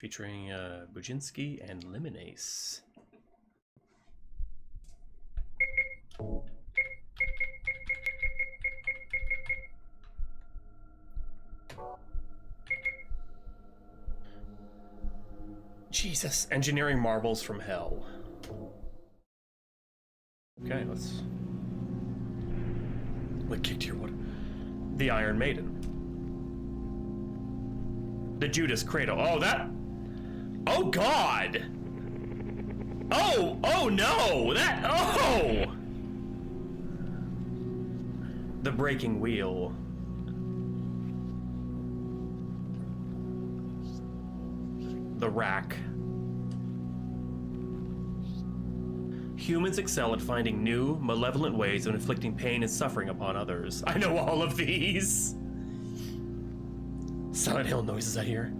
featuring Buczynski and Limonase. Jesus, engineering marbles from hell. Okay, let's... What kicked here? What? The Iron Maiden. The Judas Cradle. Oh, that... Oh, God! Oh! Oh, no! That... Oh! The Breaking Wheel. The Rack. Humans excel at finding new, malevolent ways of inflicting pain and suffering upon others. I know all of these! Silent Hill noises I hear.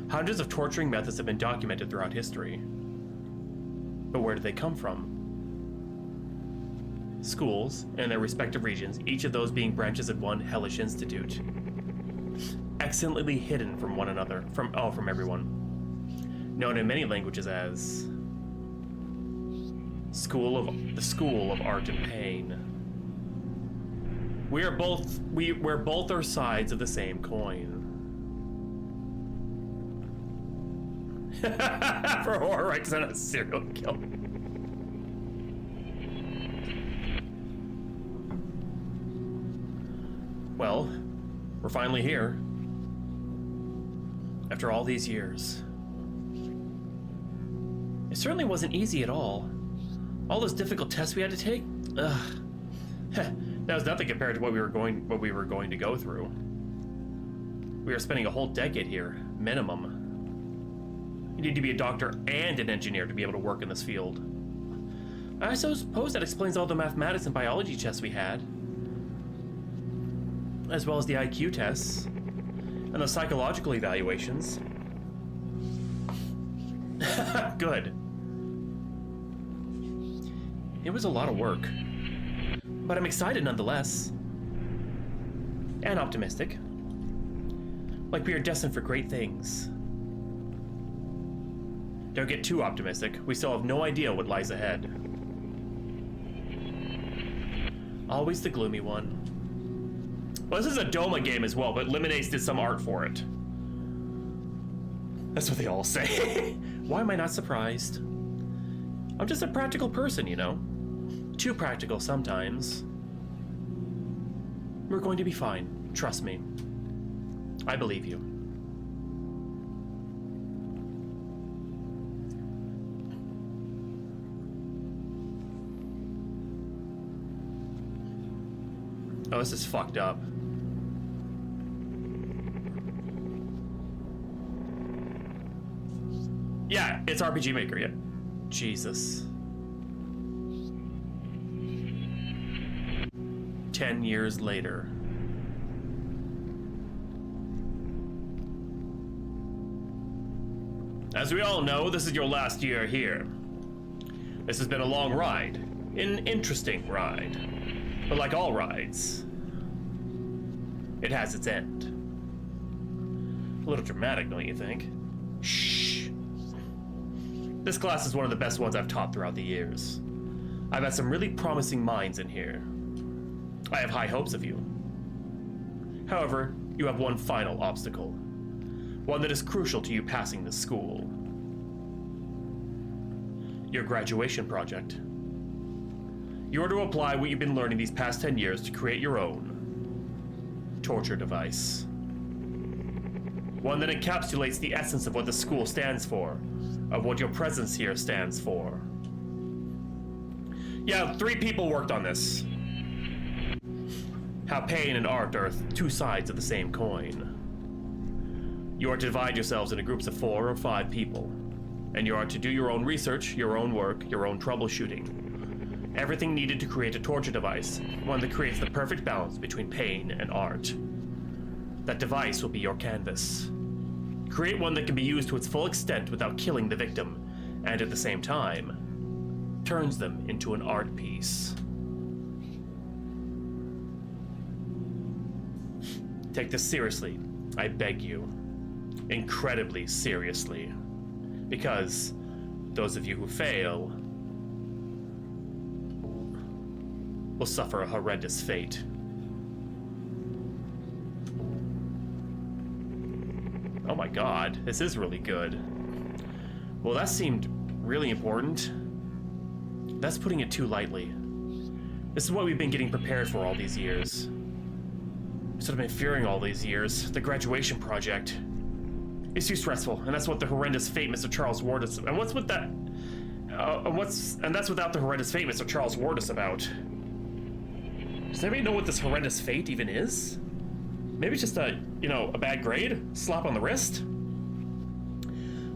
Hundreds of torturing methods have been documented throughout history. But where do they come from? Schools, in their respective regions, each of those being branches of one hellish institute. Excellently hidden from one another, from everyone. Known in many languages as... the School of Art and Pain. We're both are sides of the same coin. For horror, right? Because I'm not a serial killer. Well, we're finally here. After all these years. It certainly wasn't easy at all. All those difficult tests we had to take? Ugh. That was nothing compared to what we were going to go through. We were spending a whole decade here, minimum. You need to be a doctor and an engineer to be able to work in this field. I suppose that explains all the mathematics and biology tests we had. As well as the IQ tests. And the psychological evaluations. Good. It was a lot of work. But I'm excited nonetheless. And optimistic. Like we are destined for great things. Don't get too optimistic. We still have no idea what lies ahead. Always the gloomy one. Well, this is a Doma game as well, but Limonase did some art for it. That's what they all say. Why am I not surprised? I'm just a practical person, you know. Too practical sometimes. We're going to be fine. Trust me. I believe you. Oh, this is fucked up. Yeah, it's RPG Maker, yeah. Jesus. 10 years later. As we all know, this is your last year here. This has been a long ride. An interesting ride. But like all rides, it has its end. A little dramatic, don't you think? Shh. This class is one of the best ones I've taught throughout the years. I've had some really promising minds in here. I have high hopes of you. However, you have one final obstacle. One that is crucial to you passing this school. Your graduation project. You are to apply what you've been learning these past 10 years to create your own torture device. One that encapsulates the essence of what the school stands for, of what your presence here stands for. Yeah, 3 people worked on this. How pain and art are 2 sides of the same coin. You are to divide yourselves into groups of 4 or 5 people, and you are to do your own research, your own work, your own troubleshooting. Everything needed to create a torture device, one that creates the perfect balance between pain and art. That device will be your canvas. Create one that can be used to its full extent without killing the victim, and at the same time, turns them into an art piece. Take this seriously, I beg you. Incredibly seriously. Because those of you who fail will suffer a horrendous fate. Oh my god, this is really good. Well, that seemed really important. That's putting it too lightly. This is what we've been getting prepared for all these years. It's what I've been fearing all these years. The graduation project. It's too stressful, and that's what the horrendous fate Mr. Charles warned us. And what's with that? And that's without the horrendous fate Mr. Charles warned us about. Does anybody know what this horrendous fate even is? Maybe it's just a bad grade? Slap on the wrist?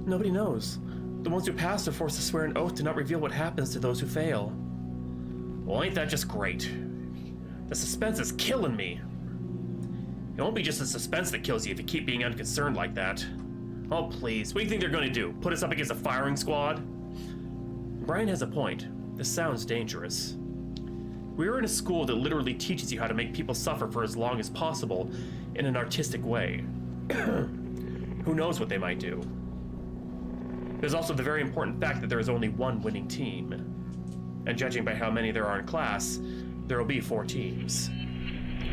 Nobody knows. The ones who pass are forced to swear an oath to not reveal what happens to those who fail. Well, ain't that just great? The suspense is killing me. It won't be just the suspense that kills you if you keep being unconcerned like that. Oh, please. What do you think they're going to do? Put us up against a firing squad? Brian has a point. This sounds dangerous. We're in a school that literally teaches you how to make people suffer for as long as possible in an artistic way. Who knows what they might do? There's also the very important fact that there is only one winning team. And judging by how many there are in class, there will be 4 teams.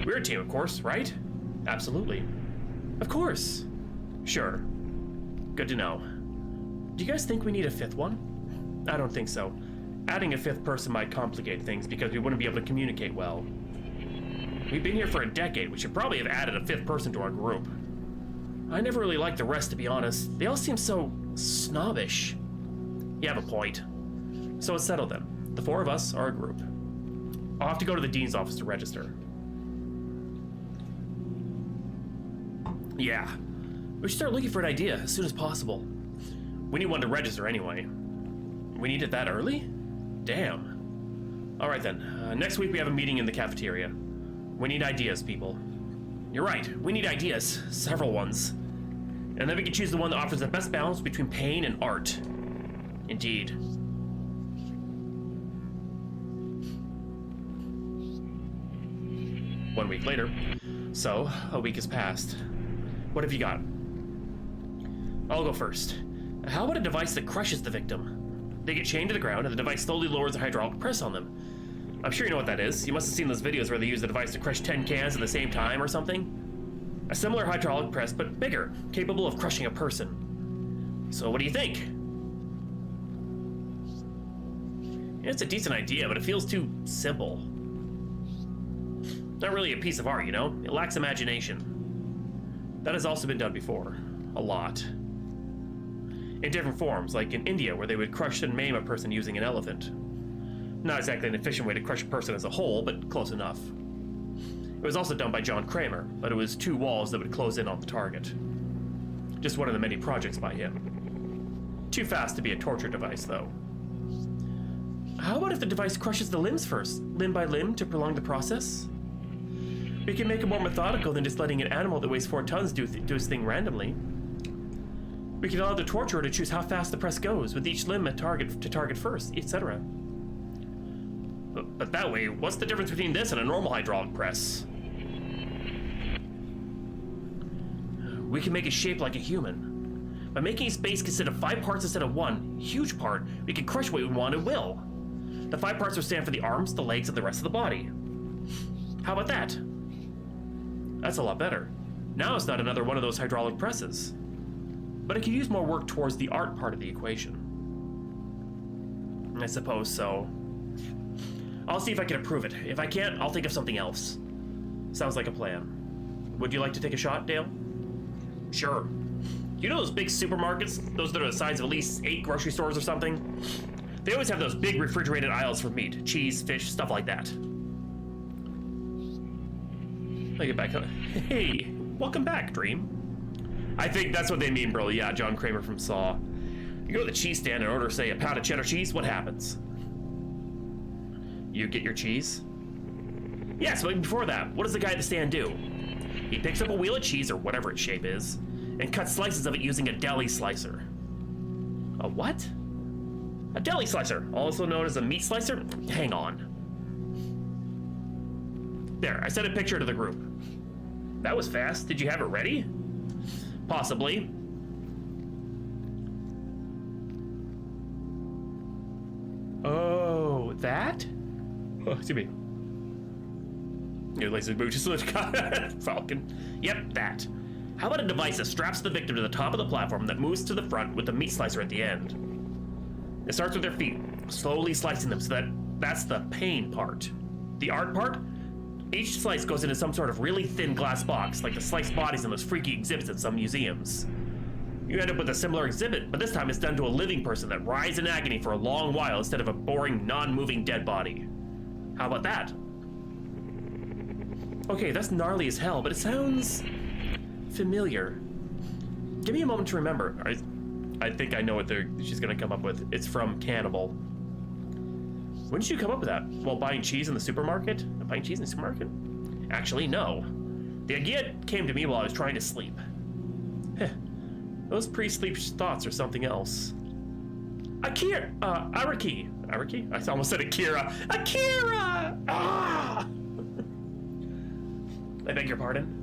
We're a team, of course, right? Absolutely. Of course. Sure. Good to know. Do you guys think we need a 5th one? I don't think so. Adding a 5th person might complicate things because we wouldn't be able to communicate well. We've been here for a decade. We should probably have added a 5th person to our group. I never really liked the rest, to be honest. They all seem so snobbish. You have a point. So it's settled then. The 4 of us are a group. I'll have to go to the dean's office to register. Yeah. We should start looking for an idea as soon as possible. We need one to register anyway. We need it that early? Damn. Alright then. Next week we have a meeting in the cafeteria. We need ideas, people. You're right. We need ideas. Several ones. And then we can choose the one that offers the best balance between pain and art. Indeed. One week later. So, a week has passed. What have you got? I'll go first. How about a device that crushes the victim? They get chained to the ground, and the device slowly lowers a hydraulic press on them. I'm sure you know what that is. You must have seen those videos where they use the device to crush 10 cans at the same time or something. A similar hydraulic press, but bigger, capable of crushing a person. So what do you think? It's a decent idea, but it feels too simple. Not really a piece of art, you know? It lacks imagination. That has also been done before. A lot. In different forms, like in India, where they would crush and maim a person using an elephant. Not exactly an efficient way to crush a person as a whole, but close enough. It was also done by John Kramer, but it was 2 walls that would close in on the target. Just one of the many projects by him. Too fast to be a torture device, though. How about if the device crushes the limbs first, limb by limb, to prolong the process? We can make it more methodical than just letting an animal that weighs 4 tons do his thing randomly. We can allow the torturer to choose how fast the press goes, with each limb to target first, etc. But that way, what's the difference between this and a normal hydraulic press? We can make it shaped like a human. By making a space consist of 5 parts instead of 1 huge part, we can crush what we want at will. The 5 parts will stand for the arms, the legs, and the rest of the body. How about that? That's a lot better. Now it's not another one of those hydraulic presses. But it could use more work towards the art part of the equation. I suppose so. I'll see if I can improve it. If I can't, I'll think of something else. Sounds like a plan. Would you like to take a shot, Dale? Sure. You know those big supermarkets? Those that are the size of at least 8 grocery stores or something? They always have those big refrigerated aisles for meat, cheese, fish, stuff like that. I get back. Hey, welcome back, Dream. I think that's what they mean, bro. Yeah, John Kramer from Saw. You go to the cheese stand and order, say, a pound of cheddar cheese, what happens? You get your cheese? Yes, but before that, what does the guy at the stand do? He picks up a wheel of cheese, or whatever its shape is, and cuts slices of it using a deli slicer. A what? A deli slicer, also known as a meat slicer? Hang on. There, I sent a picture to the group. That was fast. Did you have it ready? Possibly. that? Oh, excuse me. Your laser boot just Falcon. Yep, that. How about a device that straps the victim to the top of the platform that moves to the front with the meat slicer at the end? It starts with their feet, slowly slicing them, so that's the pain part. The art part? Each slice goes into some sort of really thin glass box, like the sliced bodies in those freaky exhibits in some museums. You end up with a similar exhibit, but this time it's done to a living person that writhes in agony for a long while instead of a boring, non-moving dead body. How about that? Okay, that's gnarly as hell, but it sounds familiar. Give me a moment to remember. I think I know what she's gonna come up with. It's from Cannibal. When did you come up with that? While buying cheese in the supermarket? Buying cheese in the supermarket? Actually, no. The idea came to me while I was trying to sleep. Heh. Those pre-sleep thoughts are something else. Araki. Araki? I almost said Akira. Akira! Ah! I beg your pardon?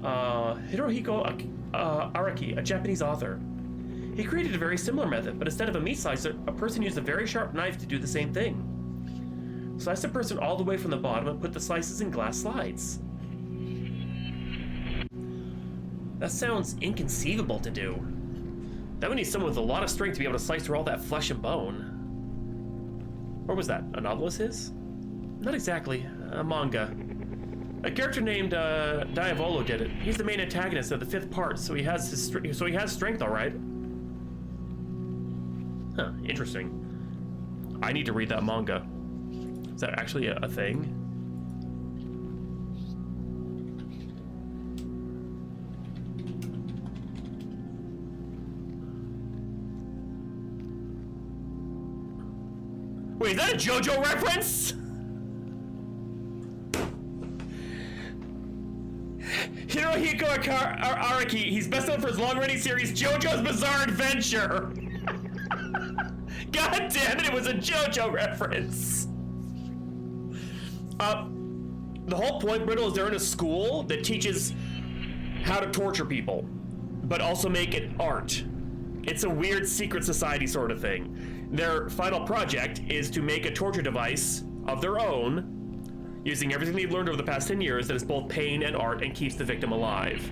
Hirohiko Araki, a Japanese author. He created a very similar method, but instead of a meat slicer, a person used a very sharp knife to do the same thing. Slice the person all the way from the bottom and put the slices in glass slides. That sounds inconceivable to do. That would need someone with a lot of strength to be able to slice through all that flesh and bone. Or was that a novel of his? Not exactly. A manga. A character named Diavolo did it. He's the main antagonist of the 5th part, so he has strength, all right. Huh, interesting. I need to read that manga. Is that actually a thing? Wait, is that a JoJo reference? Hirohiko Araki, he's best known for his long-running series JoJo's Bizarre Adventure. God damn it was a JoJo reference. The whole point, Brittle, is they're in a school that teaches how to torture people, but also make it art. It's a weird secret society sort of thing. Their final project is to make a torture device of their own, using everything they've learned over the past 10 years that is both pain and art and keeps the victim alive.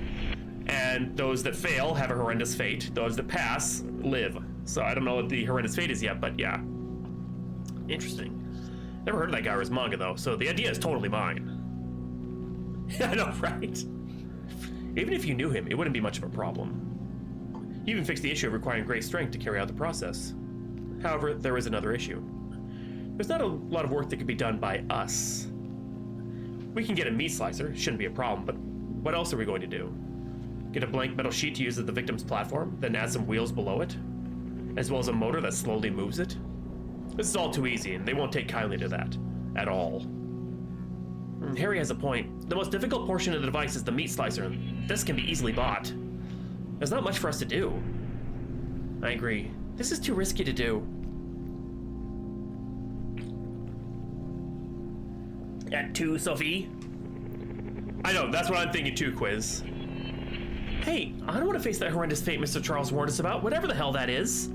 And those that fail have a horrendous fate. Those that pass live. So I don't know what the horrendous fate is yet, but yeah. Interesting. Never heard of that guy or his manga though, so the idea is totally mine. I know, right? Even if you knew him, it wouldn't be much of a problem. He even fixed the issue of requiring great strength to carry out the process. However, there is another issue. There's not a lot of work that could be done by us. We can get a meat slicer, shouldn't be a problem, but what else are we going to do? Get a blank metal sheet to use as the victim's platform, then add some wheels below it, as well as a motor that slowly moves it? This is all too easy, and they won't take kindly to that. At all. Harry has a point. The most difficult portion of the device is the meat slicer, and this can be easily bought. There's not much for us to do. I agree. This is too risky to do. At 2, Sophie? I know, that's what I'm thinking too, Quiz. Hey, I don't want to face that horrendous fate Mr. Charles warned us about, whatever the hell that is.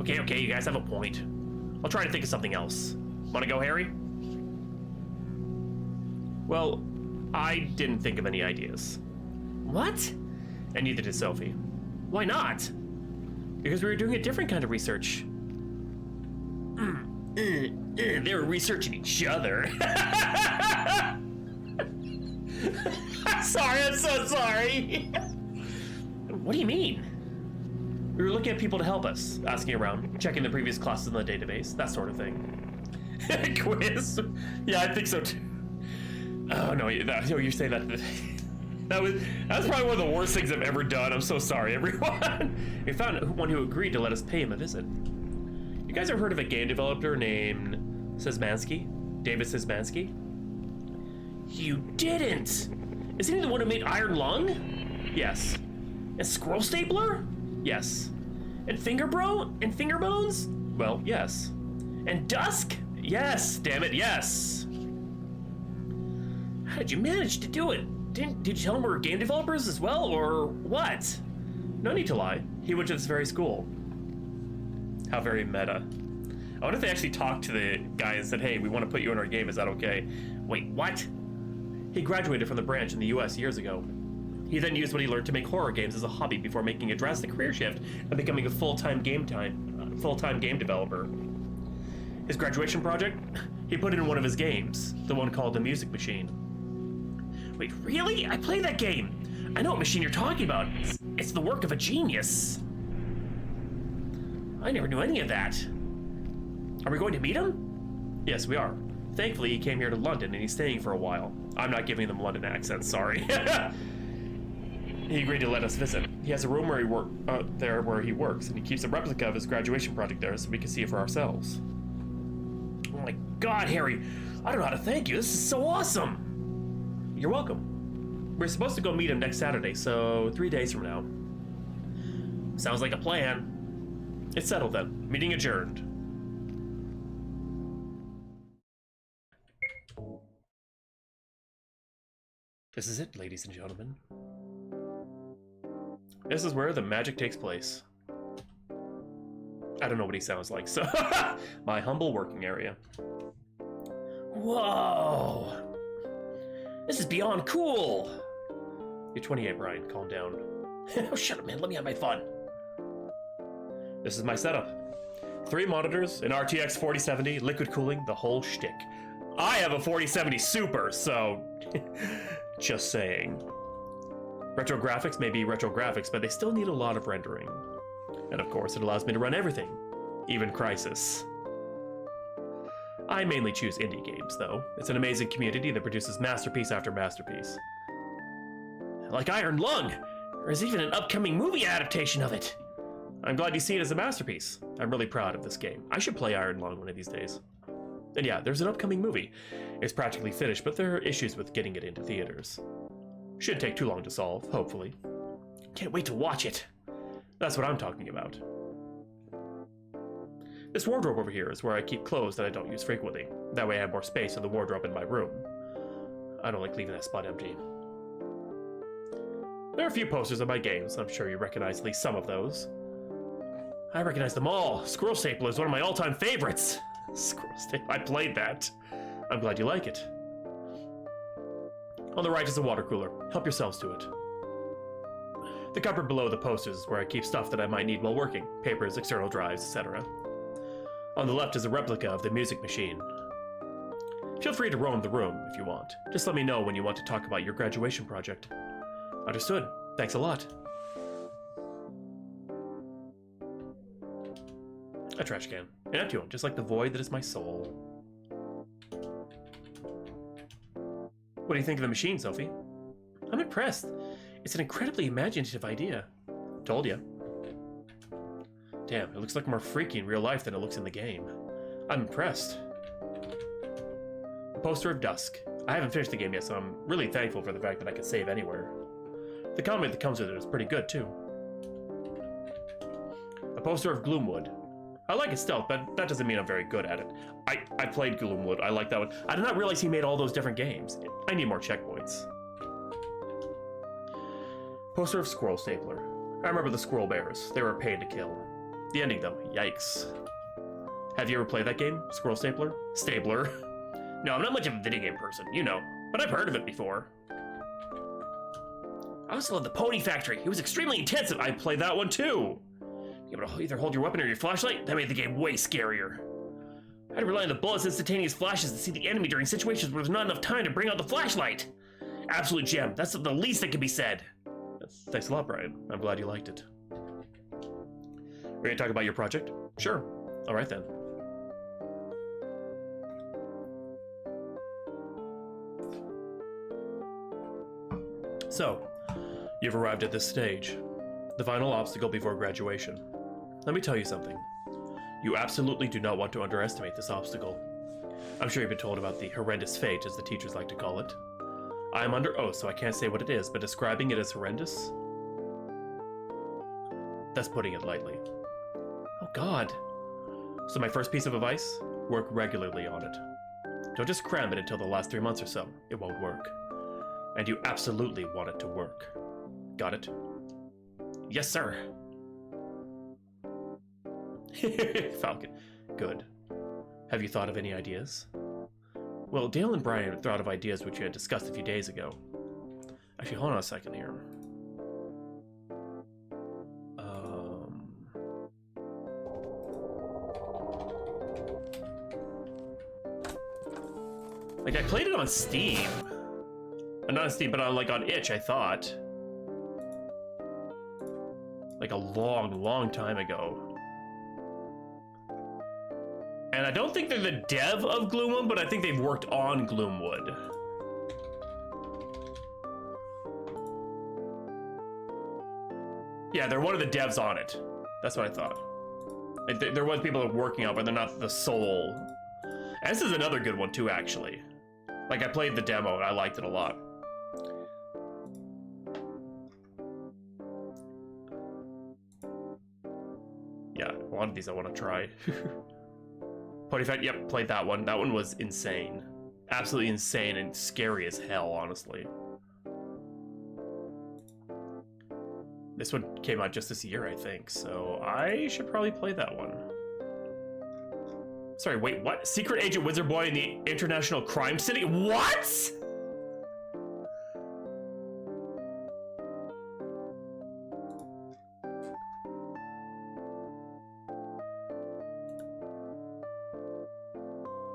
Okay, you guys have a point. I'll try to think of something else. Wanna go, Harry? Well, I didn't think of any ideas. What? And neither did Sophie. Why not? Because we were doing a different kind of research. They were researching each other. Sorry, I'm so sorry. What do you mean? We were looking at people to help us, asking around, checking the previous classes in the database, that sort of thing. Quiz? Yeah, I think so too. Oh no, you're saying that. That was probably one of the worst things I've ever done. I'm so sorry, everyone. We found one who agreed to let us pay him a visit. You guys ever heard of a game developer named Szymanski? David Szymanski? You didn't! Isn't he the one who made Iron Lung? Yes. And Scroll Stapler? Yes. And Fingerbro? And Fingerbones? Well, yes. And Dusk? Yes, damn it, yes. How did you manage to do it? Did you tell him we were game developers as well, or what? No need to lie. He went to this very school. How very meta. I wonder if they actually talked to the guy and said, hey, we want to put you in our game, is that okay? Wait, what? He graduated from the branch in the US years ago. He then used what he learned to make horror games as a hobby before making a drastic career shift and becoming a full-time game developer. His graduation project? He put it in one of his games, the one called The Music Machine. Wait, really? I played that game! I know what machine you're talking about. It's the work of a genius. I never knew any of that. Are we going to meet him? Yes, we are. Thankfully, he came here to London and he's staying for a while. I'm not giving them London accents, sorry. He agreed to let us visit. He has a room where he works, and he keeps a replica of his graduation project there so we can see it for ourselves. Oh my God, Harry! I don't know how to thank you. This is so awesome. You're welcome. We're supposed to go meet him next Saturday, so 3 days from now. Sounds like a plan. It's settled then. Meeting adjourned. This is it, ladies and gentlemen. This is where the magic takes place. I don't know what he sounds like, so my humble working area. Whoa! This is beyond cool! You're 28, Brian. Calm down. Oh, shut up, man. Let me have my fun. This is my setup. 3 monitors, an RTX 4070, liquid cooling, the whole shtick. I have a 4070 Super, so... just saying. Retro graphics may be retro graphics, but they still need a lot of rendering. And of course, it allows me to run everything, even Crysis. I mainly choose indie games, though. It's an amazing community that produces masterpiece after masterpiece. Like Iron Lung! There's even an upcoming movie adaptation of it! I'm glad you see it as a masterpiece. I'm really proud of this game. I should play Iron Lung one of these days. And yeah, there's an upcoming movie. It's practically finished, but there are issues with getting it into theaters. Shouldn't take too long to solve, hopefully. Can't wait to watch it. That's what I'm talking about. This wardrobe over here is where I keep clothes that I don't use frequently. That way I have more space in the wardrobe in my room. I don't like leaving that spot empty. There are a few posters of my games. I'm sure you recognize at least some of those. I recognize them all. Squirrel Stapler is one of my all-time favorites. Squirrel Stapler, I played that. I'm glad you like it. On the right is a water cooler. Help yourselves to it. The cupboard below the posters is where I keep stuff that I might need while working. Papers, external drives, etc. On the left is a replica of the music machine. Feel free to roam the room if you want. Just let me know when you want to talk about your graduation project. Understood. Thanks a lot. A trash can. An empty one, just like the void that is my soul. What do you think of the machine, Sophie? I'm impressed. It's an incredibly imaginative idea. Told ya. Damn, it looks like more freaky in real life than it looks in the game. I'm impressed. A poster of Dusk. I haven't finished the game yet, so I'm really thankful for the fact that I can save anywhere. The comic that comes with it is pretty good, too. A poster of Gloomwood. I like its stealth, but that doesn't mean I'm very good at it. I played Gloomwood. I like that one. I did not realize he made all those different games. I need more checkpoints. Poster of Squirrel Stapler. I remember the Squirrel Bears. They were a pain to kill. The ending, though. Yikes. Have you ever played that game? Squirrel Stapler? Stabler? No, I'm not much of a video game person, you know. But I've heard of it before. I also love the Pony Factory. It was extremely intensive. I played that one, too. You able to either hold your weapon or your flashlight? That made the game way scarier. I had to rely on the bullets' instantaneous flashes to see the enemy during situations where there's not enough time to bring out the flashlight. Absolute gem. That's the least that can be said. Thanks a lot, Brian. I'm glad you liked it. We're gonna talk about your project? Sure. All right, then. So, you've arrived at this stage. The final obstacle before graduation. Let me tell you something. You absolutely do not want to underestimate this obstacle. I'm sure you've been told about the horrendous fate, as the teachers like to call it. I am under oath, so I can't say what it is, but describing it as horrendous? That's putting it lightly. Oh God. So my first piece of advice? Work regularly on it. Don't just cram it until the last 3 months or so. It won't work. And you absolutely want it to work. Got it? Yes, sir. Falcon. Good. Have you thought of any ideas? Well, Dale and Brian thought of ideas which we had discussed a few days ago. Actually, hold on a second here. Like, I played it on Steam. Not on Steam, but on, like, on Itch, I thought. Like, a long, long time ago. And I don't think they're the dev of Gloomwood, but I think they've worked on Gloomwood. Yeah, they're one of the devs on it. That's what I thought. Like, there was people working on it, but they're not the sole. And this is another good one, too, actually. Like, I played the demo, and I liked it a lot. Yeah, a lot of these I want to try. Pony Fight, yep, played that one. That one was insane. Absolutely insane and scary as hell, honestly. This one came out just this year, I think, so I should probably play that one. Sorry, wait, what? Secret Agent Wizard Boy in the International Crime City? What?!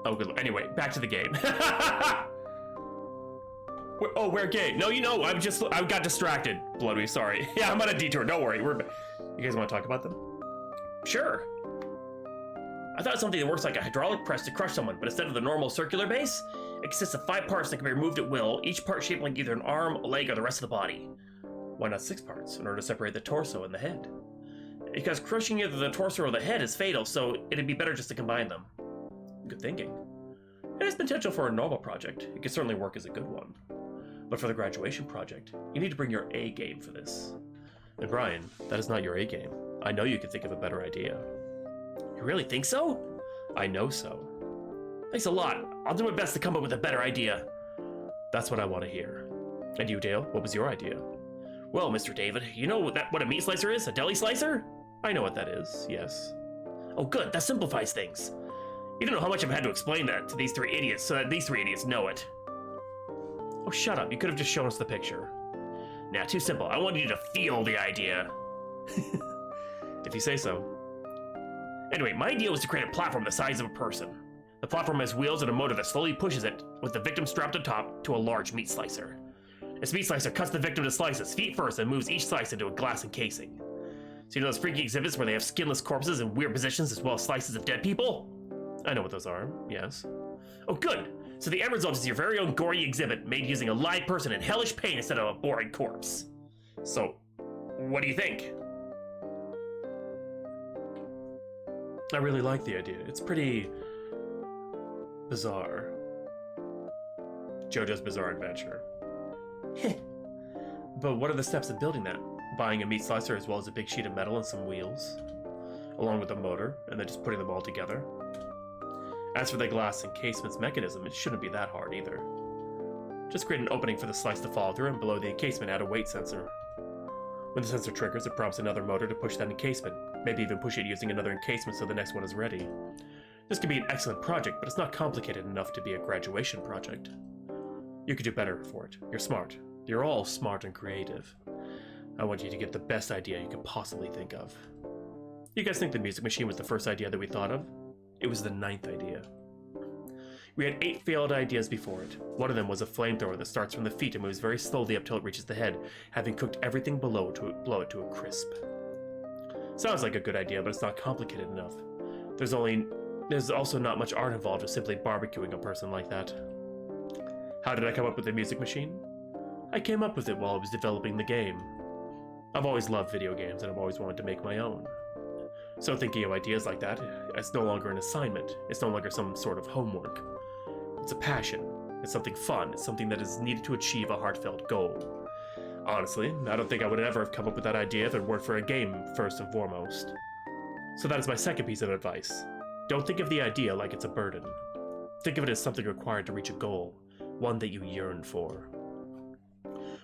Oh, good. Anyway, back to the game. Oh, we're gay. No, you know, I got distracted. Bloody sorry. Yeah, I'm on a detour. Don't worry. You guys want to talk about them? Sure. I thought something that works like a hydraulic press to crush someone, but instead of the normal circular base, it consists of 5 parts that can be removed at will, each part shaped like either an arm, a leg, or the rest of the body. Why not 6 parts, in order to separate the torso and the head? Because crushing either the torso or the head is fatal, so it'd be better just to combine them. Good thinking. It has potential for a normal project. It could certainly work as a good one. But for the graduation project, you need to bring your A game for this. And Brian, that is not your A game. I know you could think of a better idea. You really think so? I know so. Thanks a lot. I'll do my best to come up with a better idea. That's what I want to hear. And you, Dale, what was your idea? Well, Mr. David, you know what a meat slicer is? A deli slicer? I know what that is, yes. Oh, good. That simplifies things. You don't know how much I've had to explain that to these 3 idiots so that these 3 idiots know it. Oh, shut up. You could have just shown us the picture. Nah, too simple. I wanted you to feel the idea. If you say so. Anyway, my idea was to create a platform the size of a person. The platform has wheels and a motor that slowly pushes it, with the victim strapped on top, to a large meat slicer. This meat slicer cuts the victim to slices, feet first, and moves each slice into a glass encasing. So you know those freaky exhibits where they have skinless corpses in weird positions as well as slices of dead people? I know what those are, yes. Oh, good! So the end result is your very own gory exhibit made using a live person in hellish pain instead of a boring corpse. So, what do you think? I really like the idea. It's pretty bizarre. JoJo's Bizarre Adventure. But what are the steps of building that? Buying a meat slicer as well as a big sheet of metal and some wheels, along with a motor, and then just putting them all together. As for the glass encasement's mechanism, it shouldn't be that hard either. Just create an opening for the slice to fall through, and below the encasement add a weight sensor. When the sensor triggers, it prompts another motor to push that encasement, maybe even push it using another encasement so the next one is ready. This could be an excellent project, but it's not complicated enough to be a graduation project. You could do better for it. You're smart. You're all smart and creative. I want you to get the best idea you could possibly think of. You guys think the music machine was the first idea that we thought of? It was the 9th idea. We had 8 failed ideas before it. One of them was a flamethrower that starts from the feet and moves very slowly up till it reaches the head, having cooked everything below to blow it to a crisp. Sounds like a good idea, but it's not complicated enough. There's also not much art involved with simply barbecuing a person like that. How did I come up with the music machine? I came up with it while I was developing the game. I've always loved video games and I've always wanted to make my own. So thinking of ideas like that, it's no longer an assignment. It's no longer some sort of homework. It's a passion. It's something fun. It's something that is needed to achieve a heartfelt goal. Honestly, I don't think I would ever have come up with that idea if it weren't for a game first and foremost. So that is my second piece of advice. Don't think of the idea like it's a burden. Think of it as something required to reach a goal, one that you yearn for.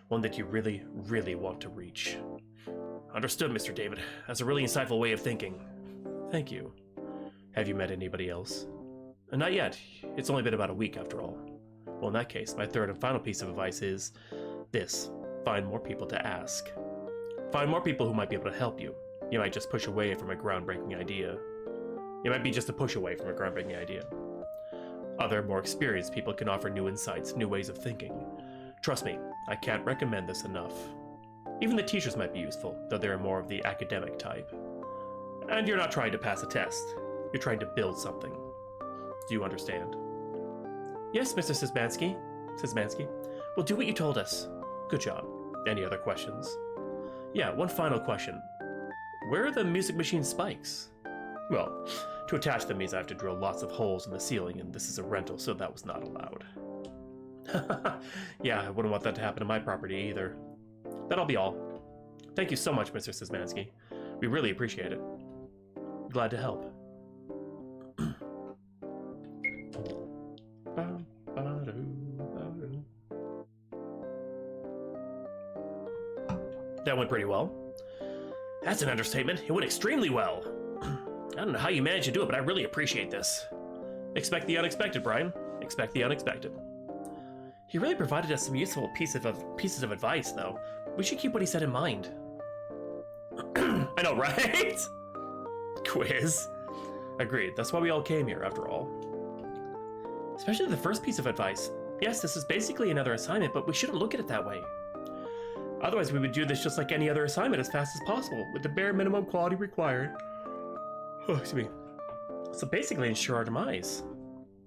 One that you really, really want to reach. Understood, Mr. David. That's a really insightful way of thinking. Thank you. Have you met anybody else? Not yet. It's only been about a week after all. Well, in that case, my third and final piece of advice is this. Find more people to ask. Find more people who might be able to help you. You might just push away from a groundbreaking idea. It might be just a push away from a groundbreaking idea. Other, more experienced people can offer new insights, new ways of thinking. Trust me, I can't recommend this enough. Even the teachers might be useful, though they're more of the academic type. And you're not trying to pass a test. You're trying to build something. Do you understand? Yes, Mr. Szymanski. We'll do what you told us. Good job. Any other questions? Yeah, one final question. Where are the music machine spikes? Well, to attach them means I have to drill lots of holes in the ceiling, and this is a rental, so that was not allowed. Yeah, I wouldn't want that to happen to my property either. That'll be all. Thank you so much, Mr. Szymanski. We really appreciate it. Glad to help. That went pretty well. That's an understatement. It went extremely well. I don't know how you managed to do it, but I really appreciate this. Expect the unexpected, Brian. Expect the unexpected. He really provided us some useful pieces of advice, though. We should keep what he said in mind. I know, right? Quiz. Agreed. That's why we all came here, after all. Especially the first piece of advice. Yes, this is basically another assignment, but we shouldn't look at it that way. Otherwise, we would do this just like any other assignment as fast as possible, with the bare minimum quality required. Oh, excuse me. So basically ensure our demise.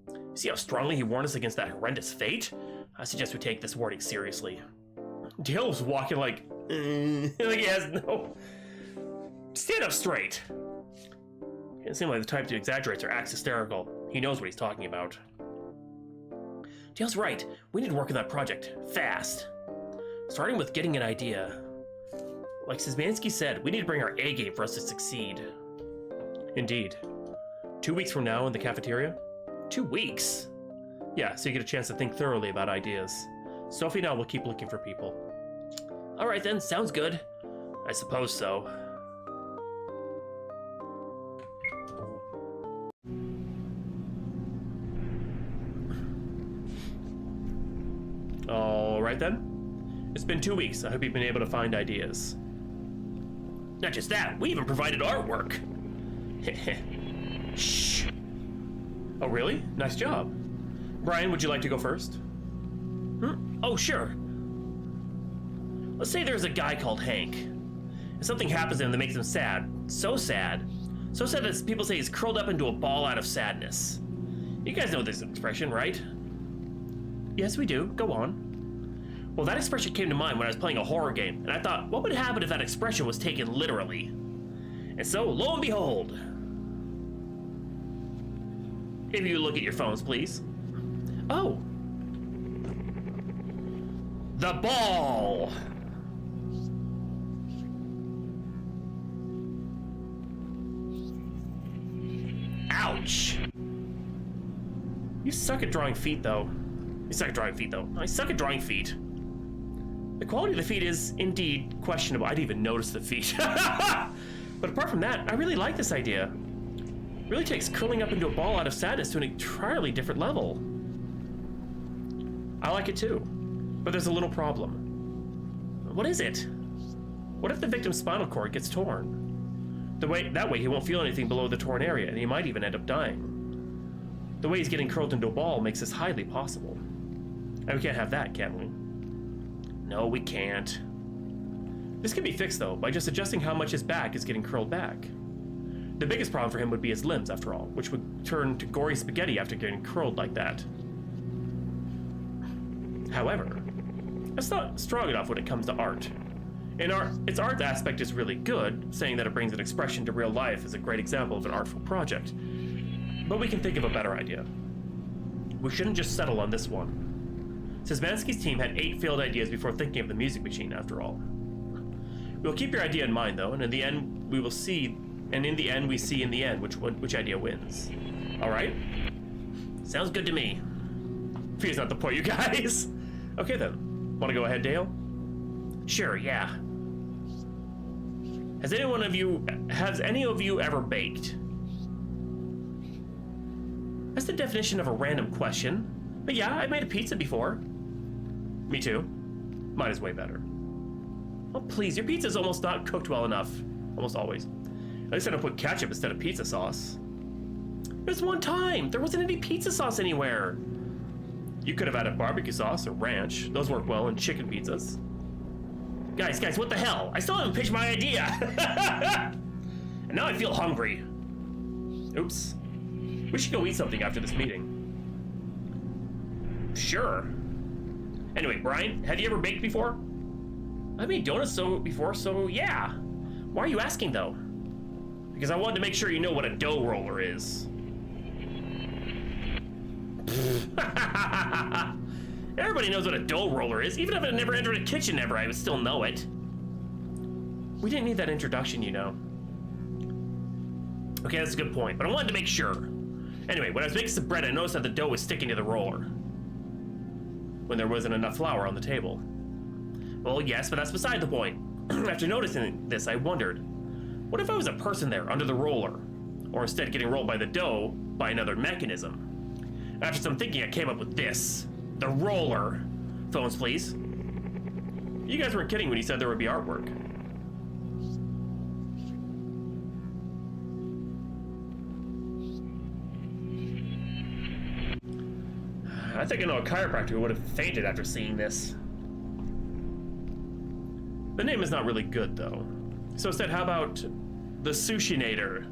You see how strongly he warned us against that horrendous fate? I suggest we take this warning seriously. Dale was walking like he has no... Stand up straight! He doesn't seem like the type to exaggerate or act hysterical. He knows what he's talking about. Dale's right. We need to work on that project. Fast. Starting with getting an idea. Like Szymanski said, we need to bring our A game for us to succeed. Indeed. 2 weeks from now in the cafeteria? 2 weeks? Yeah, so you get a chance to think thoroughly about ideas. Sophie and I will keep looking for people. Alright then, sounds good. I suppose so. Alright then. It's been 2 weeks. I hope you've been able to find ideas. Not just that, we even provided artwork. Shh. Oh, really? Nice job. Brian, would you like to go first? Oh, sure. Let's say there's a guy called Hank, and something happens to him that makes him sad. So sad. So sad that people say he's curled up into a ball out of sadness. You guys know this expression, right? Yes, we do. Go on. Well, that expression came to mind when I was playing a horror game, and I thought, what would happen if that expression was taken literally? And so, lo and behold. If you look at your phones, please. Oh. The ball! Ouch! You suck at drawing feet, though. I suck at drawing feet. The quality of the feet is, indeed, questionable. I didn't even notice the feet. But apart from that, I really like this idea. It really takes curling up into a ball out of sadness to an entirely different level. I like it too. But there's a little problem. What is it? What if the victim's spinal cord gets torn? That way he won't feel anything below the torn area, and he might even end up dying. The way he's getting curled into a ball makes this highly possible. And we can't have that, can we? No, we can't. This can be fixed, though, by just adjusting how much his back is getting curled back. The biggest problem for him would be his limbs, after all, which would turn to gory spaghetti after getting curled like that. However, that's not strong enough when it comes to art. In art, its art aspect is really good, saying that it brings an expression to real life is a great example of an artful project. But we can think of a better idea. We shouldn't just settle on this one. Szymanski's team had 8 failed ideas before thinking of the music machine, after all. We'll keep your idea in mind, though, and in the end, we see in the end which idea wins. All right? Sounds good to me. Fear's not the point, you guys. Okay then. Want to go ahead, Dale? Sure, yeah. Has any of you ever baked? That's the definition of a random question. But yeah, I've made a pizza before. Me too. Mine is way better. Oh, please, your pizza's almost not cooked well enough. Almost always. At least I don't put ketchup instead of pizza sauce. There's one time. There wasn't any pizza sauce anywhere. You could have added barbecue sauce or ranch. Those work well in chicken pizzas. Guys, what the hell? I still haven't pitched my idea. And now I feel hungry. Oops. We should go eat something after this meeting. Sure. Anyway, Brian, have you ever baked before? I made donuts before, so yeah. Why are you asking, though? Because I wanted to make sure you know what a dough roller is. Everybody knows what a dough roller is. Even if I never entered a kitchen ever, I would still know it. We didn't need that introduction, you know. Okay, that's a good point, but I wanted to make sure. Anyway, when I was making some bread, I noticed that the dough was sticking to the roller when there wasn't enough flour on the table. Well, yes, but that's beside the point. After noticing this, I wondered, what if I was a person there under the roller, or instead getting rolled by the dough by another mechanism? After some thinking, I came up with this. The roller. Phones, please. You guys weren't kidding when you said there would be artwork. I think I know a chiropractor who would have fainted after seeing this. The name is not really good, though. So instead, how about the Sushinator?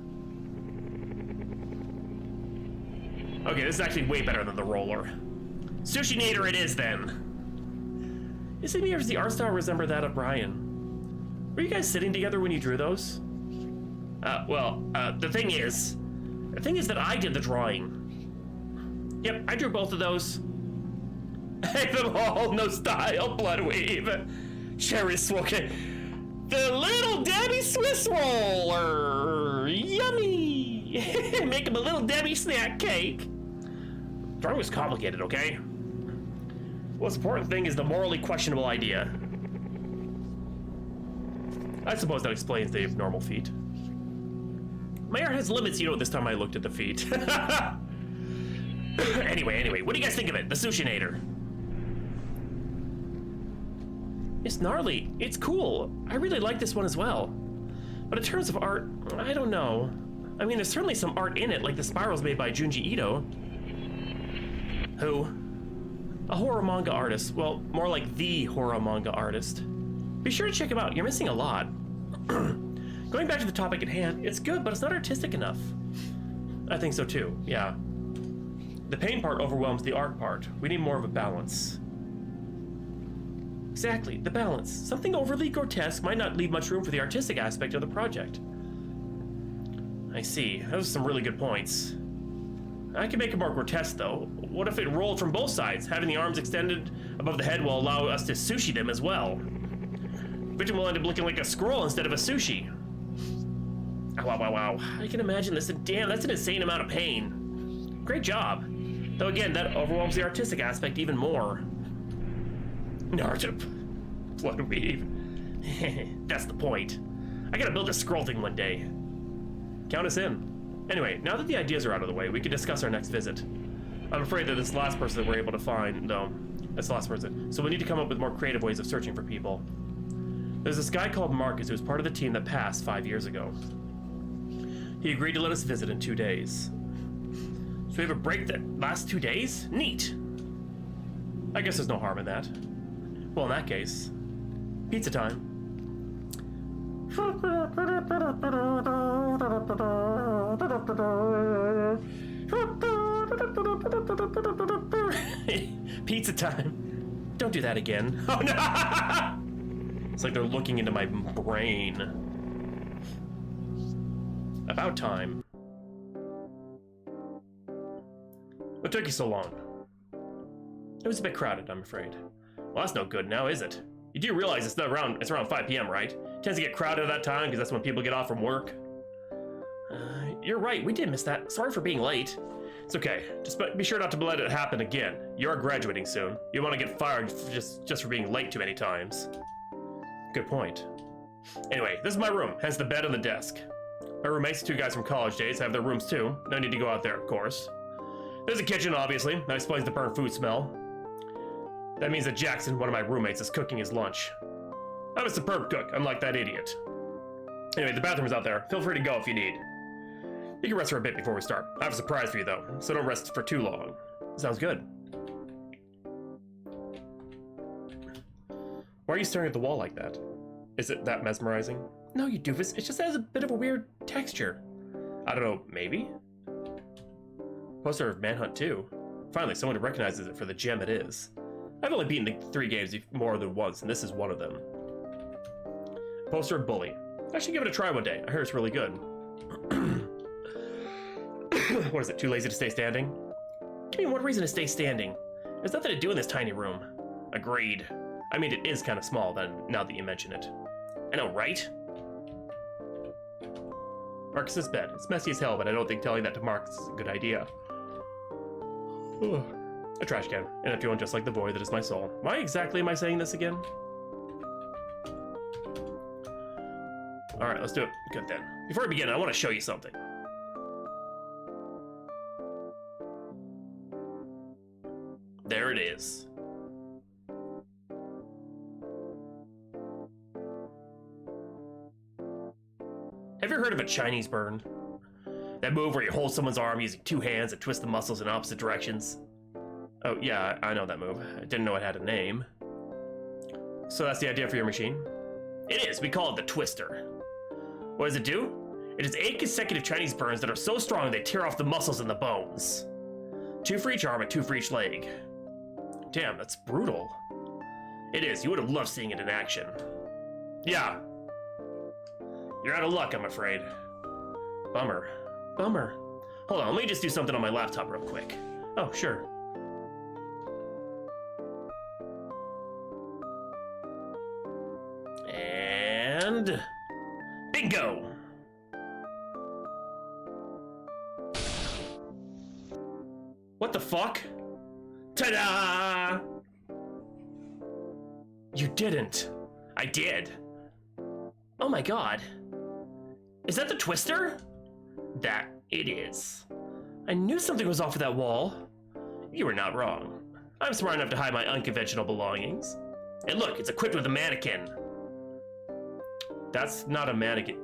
Okay, this is actually way better than the roller. Sushinator it is, then. Is it me or does the art style resemble that of Brian? Were you guys sitting together when you drew those? The thing is that I did the drawing. Yep, I drew both of those. Hey, them all, no style, Bloodweave. Cherry smoking. The Little Debbie Swiss roller. Yummy. Make him a Little Debbie snack cake. Drawing was complicated, okay? What's important thing is the morally questionable idea. I suppose that explains the abnormal feet. My art has limits, you know, this time I looked at the feet. Anyway, what do you guys think of it? The Sushinator. It's gnarly. It's cool. I really like this one as well. But in terms of art, I don't know. I mean, there's certainly some art in it, like the spirals made by Junji Ito. Who? A horror manga artist. Well, more like the horror manga artist. Be sure to check him out. You're missing a lot. Going back to the topic at hand, it's good, but it's not artistic enough. I think so too, yeah. The pain part overwhelms the art part. We need more of a balance. Exactly, the balance. Something overly grotesque might not leave much room for the artistic aspect of the project. I see. Those are some really good points. I can make it more grotesque, though. What if it rolled from both sides? Having the arms extended above the head will allow us to sushi them as well. Victim will end up looking like a scroll instead of a sushi. Wow. I can imagine this. Damn, that's an insane amount of pain. Great job. Though again, that overwhelms the artistic aspect even more. Naruto. Bloodweave. That's the point. I gotta build a scroll thing one day. Count us in. Anyway, now that the ideas are out of the way, we can discuss our next visit. I'm afraid that this last person that we're able to find, though, that's the last person. So we need to come up with more creative ways of searching for people. There's this guy called Marcus who was part of the team that passed 5 years ago. He agreed to let us visit in 2 days. So we have a break that lasts 2 days? Neat. I guess there's no harm in that. Well, in that case, pizza time. Pizza time. Don't do that again. Oh no! It's like they're looking into my brain. About time. What took you so long? It was a bit crowded, I'm afraid. Well, that's no good now, is it? You do realize it's around 5 p.m., right? It tends to get crowded at that time because that's when people get off from work. You're right, we did miss that. Sorry for being late. It's okay. Just be sure not to let it happen again. You are graduating soon. You want to get fired just for being late too many times. Good point. Anyway, this is my room. Hence the bed and the desk. My roommates, 2 guys from college days, have their rooms too. No need to go out there, of course. There's a kitchen, obviously. That explains the burnt food smell. That means that Jackson, one of my roommates, is cooking his lunch. I'm a superb cook, unlike that idiot. Anyway, the bathroom's out there. Feel free to go if you need. You can rest for a bit before we start. I have a surprise for you, though, so don't rest for too long. Sounds good. Why are you staring at the wall like that? Is it that mesmerizing? No, you doofus. It just has a bit of a weird texture. I don't know, maybe? Poster of Manhunt 2. Finally, someone who recognizes it for the gem it is. I've only beaten the 3 games more than once, and this is one of them. Poster of Bully. I should give it a try one day. I heard it's really good. What is it, too lazy to stay standing? Give me one reason to stay standing. There's nothing to do in this tiny room. Agreed. I mean, it is kind of small, then, now that you mention it. I know, right? Marcus's bed. It's messy as hell, but I don't think telling that to Marcus is a good idea. A trash can, an empty one just like the void that is my soul. Why exactly am I saying this again? Alright, let's do it. Good then. Before I begin, I want to show you something. There it is. Have you heard of a Chinese burn? That move where you hold someone's arm using 2 hands and twist the muscles in opposite directions? Oh, yeah, I know that move. I didn't know it had a name. So that's the idea for your machine? It is. We call it the Twister. What does it do? It is 8 consecutive Chinese burns that are so strong they tear off the muscles and the bones. 2 for each arm and 2 for each leg. Damn, that's brutal. It is. You would have loved seeing it in action. Yeah. You're out of luck, I'm afraid. Bummer. Bummer. Hold on, let me just do something on my laptop real quick. Oh, sure. And... bingo! What the fuck? Ta-da! You didn't. I did. Oh my god. Is that the Twister? That it is. I knew something was off with that wall. You were not wrong. I'm smart enough to hide my unconventional belongings. And look, it's equipped with a mannequin. That's not a mannequin.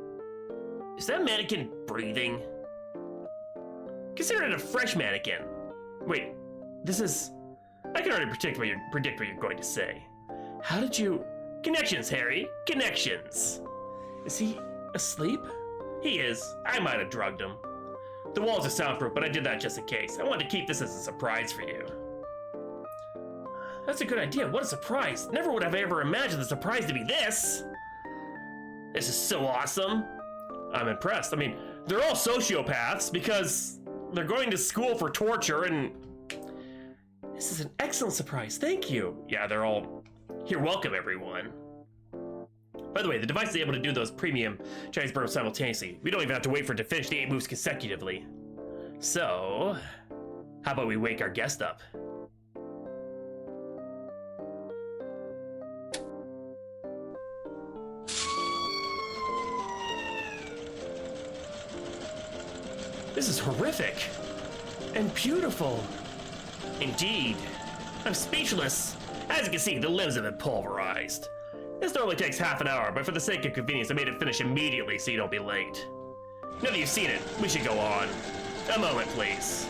Is that mannequin breathing? Consider it a fresh mannequin. Wait, this is... I can already predict what you're going to say. How did you... Connections, Harry. Connections. Is he asleep? He is. I might have drugged him. The walls are soundproof, but I did that just in case. I wanted to keep this as a surprise for you. That's a good idea. What a surprise. Never would have ever imagined the surprise to be this. This is so awesome. I'm impressed. I mean, they're all sociopaths because they're going to school for torture, and this is an excellent surprise. Thank you. Yeah, they're all... You're welcome, everyone. By the way, the device is able to do those premium Chinese burns simultaneously. We don't even have to wait for it to finish the 8 moves consecutively. So, how about we wake our guest up? This is horrific and beautiful. Indeed. I'm speechless. As you can see, the limbs have been pulverized. This normally takes half an hour, but for the sake of convenience, I made it finish immediately so you don't be late. Now that you've seen it, we should go on. A moment, please.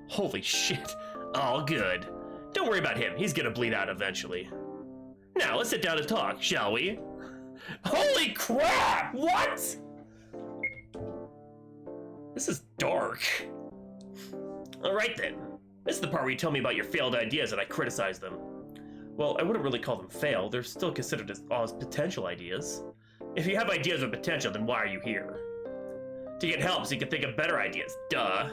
Holy shit. All good. Don't worry about him. He's gonna bleed out eventually. Now, let's sit down and talk, shall we? Holy crap! What? This is dark. Alright then. This is the part where you tell me about your failed ideas and I criticize them. Well, I wouldn't really call them failed. They're still considered as potential ideas. If you have ideas of potential, then why are you here? To get help so you can think of better ideas. Duh.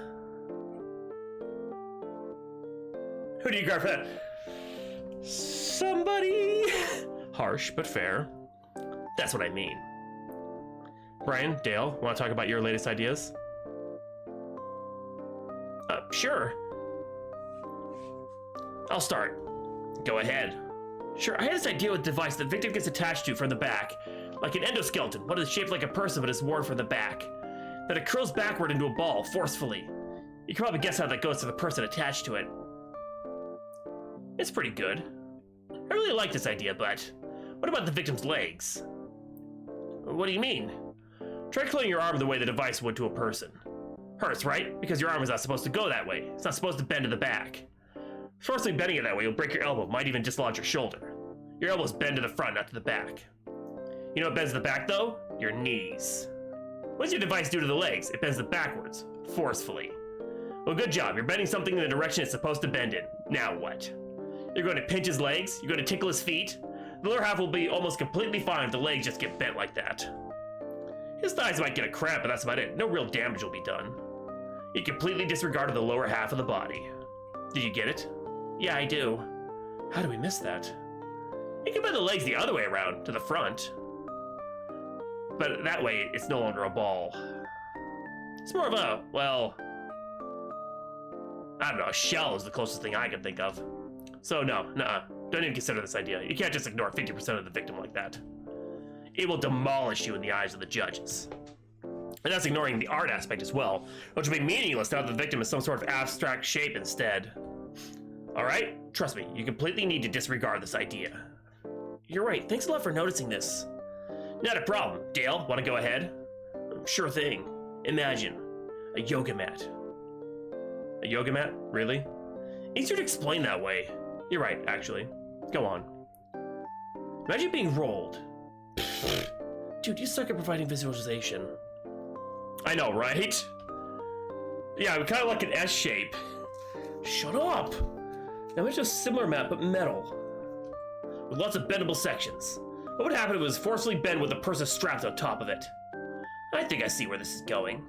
Who do you guard for that? Somebody. Harsh, but fair. That's what I mean. Brian, Dale, want to talk about your latest ideas? Sure. I'll start. Go ahead. Sure, I had this idea with a device the victim gets attached to from the back. Like an endoskeleton, one is shaped like a person but is worn from the back. Then it curls backward into a ball, forcefully. You can probably guess how that goes to the person attached to it. It's pretty good. I really like this idea, but what about the victim's legs? What do you mean? Try clearing your arm the way the device would to a person. Hurts, right? Because your arm is not supposed to go that way. It's not supposed to bend to the back. Forcibly bending it that way, you'll break your elbow, might even dislodge your shoulder. Your elbows bend to the front, not to the back. You know what bends to the back, though? Your knees. What does your device do to the legs? It bends them backwards, forcefully. Well, good job. You're bending something in the direction it's supposed to bend in. Now what? You're going to pinch his legs? You're going to tickle his feet? The lower half will be almost completely fine if the legs just get bent like that. His thighs might get a cramp, but that's about it. No real damage will be done. You completely disregarded the lower half of the body. Did you get it? Yeah, I do. How do we miss that? You can bend the legs the other way around, to the front. But that way, it's no longer a ball. It's more of a, well, I don't know, a shell is the closest thing I can think of. So no, nuh-uh, don't even consider this idea. You can't just ignore 50% of the victim like that. It will demolish you in the eyes of the judges. And that's ignoring the art aspect as well, which will be meaningless now that the victim is some sort of abstract shape instead. Alright? Trust me, you completely need to disregard this idea. You're right, thanks a lot for noticing this. Not a problem. Dale, want to go ahead? Sure thing. Imagine a yoga mat. A yoga mat? Really? Easier to explain that way. You're right, actually. Go on. Imagine being rolled. Dude, you suck at providing visualization. I know, right? Yeah, kind of like an S shape. Shut up! Now imagine a similar mat, but metal. With lots of bendable sections. What would happen if it was forcibly bent with a person strapped on top of it? I think I see where this is going.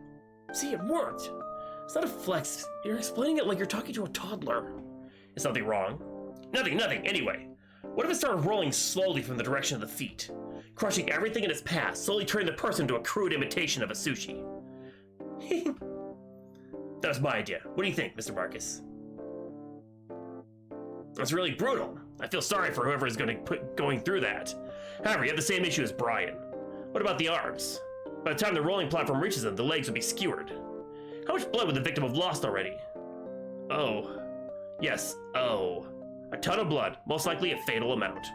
See, it worked. It's not a flex. You're explaining it like you're talking to a toddler. Is something wrong? Nothing. Anyway, what if it started rolling slowly from the direction of the feet, crushing everything in its path, slowly turning the person into a crude imitation of a sushi? That was my idea. What do you think, Mr. Marcus? That's really brutal. I feel sorry for whoever is going through that. However, you have the same issue as Brian. What about the arms? By the time the rolling platform reaches them, the legs would be skewered. How much blood would the victim have lost already? Oh. Yes, oh. A ton of blood, most likely a fatal amount.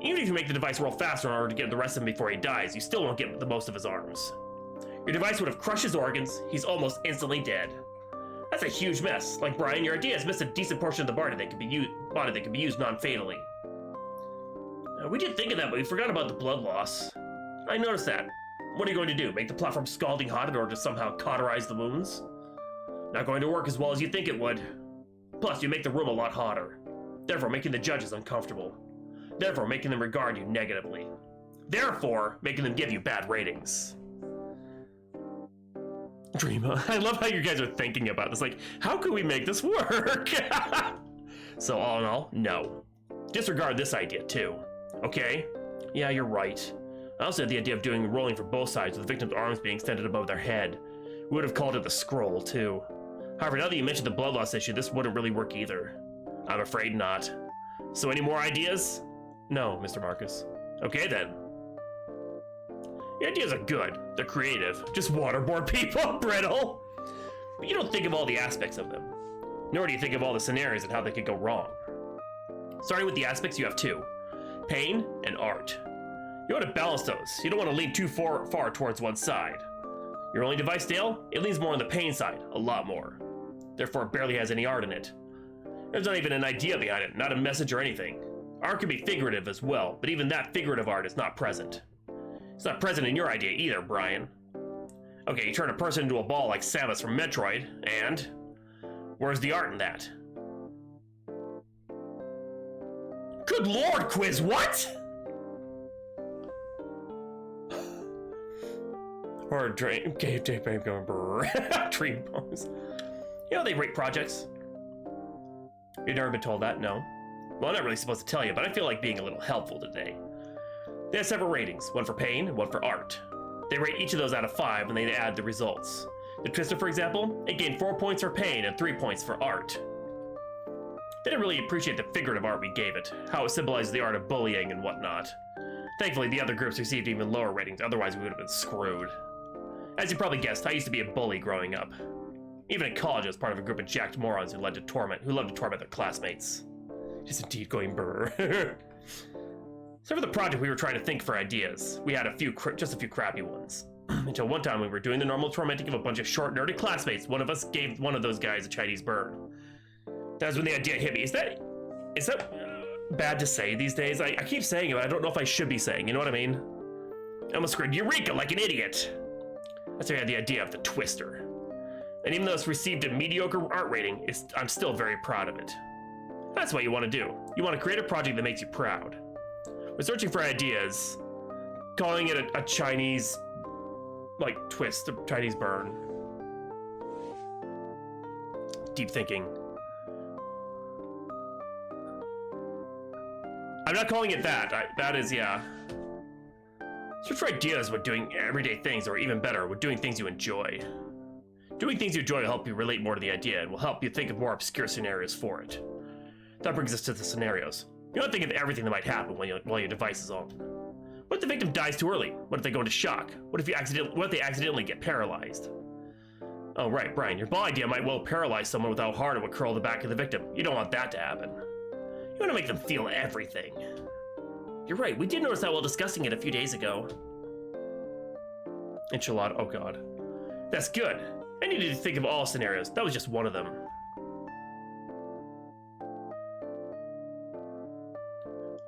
Even if you make the device roll faster in order to get the rest of him before he dies, you still won't get the most of his arms. Your device would have crushed his organs, he's almost instantly dead. That's a huge mess. Like Brian, your idea has missed a decent portion of the body that could be used non-fatally. We did think of that, but we forgot about the blood loss. I noticed that. What are you going to do? Make the platform scalding hot in order to somehow cauterize the wounds? Not going to work as well as you think it would. Plus, you make the room a lot hotter. Therefore, making the judges uncomfortable. Therefore, making them regard you negatively. Therefore, making them give you bad ratings. Dreama, I love how you guys are thinking about this. Like, how can we make this work? So, all in all, no. Disregard this idea, too. Okay? Yeah, you're right. I also had the idea of doing rolling for both sides with the victim's arms being extended above their head. We would have called it the scroll, too. However, now that you mentioned the blood loss issue, this wouldn't really work either. I'm afraid not. So any more ideas? No, Mr. Marcus. Okay, then. The ideas are good. They're creative. Just waterboard people, brittle. But you don't think of all the aspects of them. Nor do you think of all the scenarios and how they could go wrong. Starting with the aspects, you have two. Pain and art. You want to balance those. You don't want to lean too far towards one side. Your only device, Dale, it leans more on the pain side, a lot more. Therefore, it barely has any art in it. There's not even an idea behind it, not a message or anything. Art can be figurative as well, but even that figurative art is not present. It's not present in your idea either, Brian. Okay, you turn a person into a ball like Samus from Metroid, and where's the art in that? Good lord, Quiz, what? Or dream going dream bones. You know they rate projects. You've never been told that, no? Well, I'm not really supposed to tell you, but I feel like being a little helpful today. They have separate ratings, one for pain and one for art. They rate each of those out of 5 when they add the results. The Twister, for example, it gained 4 points for pain and 3 points for art. They didn't really appreciate the figurative art we gave it, how it symbolizes the art of bullying and whatnot. Thankfully, the other groups received even lower ratings, otherwise we would have been screwed. As you probably guessed, I used to be a bully growing up. Even in college, I was part of a group of jacked morons who loved to torment their classmates. Just indeed going brr. So for the project, we were trying to think for ideas. We had just a few crappy ones. Until one time we were doing the normal tormenting of a bunch of short, nerdy classmates. One of us gave one of those guys a Chinese burn. That was when the idea hit me. Is that bad to say these days? I keep saying it, but I don't know if I should be saying, you know what I mean? I almost screamed Eureka like an idiot. That's why I had the idea of the Twister. And even though it's received a mediocre art rating, I'm still very proud of it. That's what you want to do. You want to create a project that makes you proud. We're searching for ideas, calling it a Chinese, like, twist, a Chinese burn. Deep thinking. I'm not calling it that. That is, yeah. Search for ideas with doing everyday things, or even better, with doing things you enjoy. Doing things you enjoy will help you relate more to the idea and will help you think of more obscure scenarios for it. That brings us to the scenarios. You don't think of everything that might happen while your device is on. What if the victim dies too early? What if they go into shock? What if they accidentally get paralyzed? Oh right, Brian, your ball idea might well paralyze someone with how hard it would curl the back of the victim. You don't want that to happen. You want to make them feel everything. You're right, we did notice that while discussing it a few days ago. Enchilada, oh god. That's good. I needed to think of all scenarios. That was just one of them.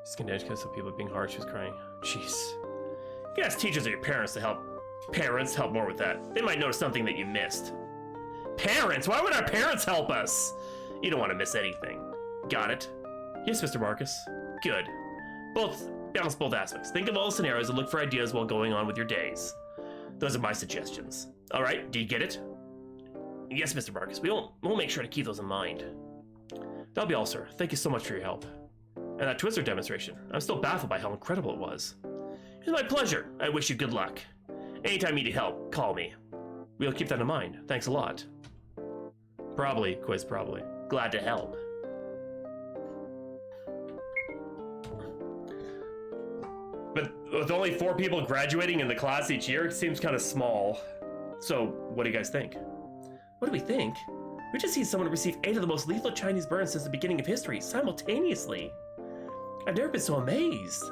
Skin edge because of people being hard, she was crying. Jeez. You can ask teachers or your parents to help. Parents help more with that. They might notice something that you missed. Parents? Why would our parents help us? You don't want to miss anything. Got it? Yes, Mr. Marcus. Good. Balance both aspects. Think of all the scenarios and look for ideas while going on with your days. Those are my suggestions. Alright, do you get it? Yes, Mr. Marcus. We'll make sure to keep those in mind. That'll be all, sir. Thank you so much for your help. And that Twister demonstration. I'm still baffled by how incredible it was. It's my pleasure. I wish you good luck. Anytime you need help, call me. We'll keep that in mind. Thanks a lot. Probably, Quiz, probably. Glad to help. But with only 4 people graduating in the class each year, it seems kind of small. So, what do you guys think? What do we think? We just seen someone receive 8 of the most lethal Chinese burns since the beginning of history, simultaneously. I've never been so amazed.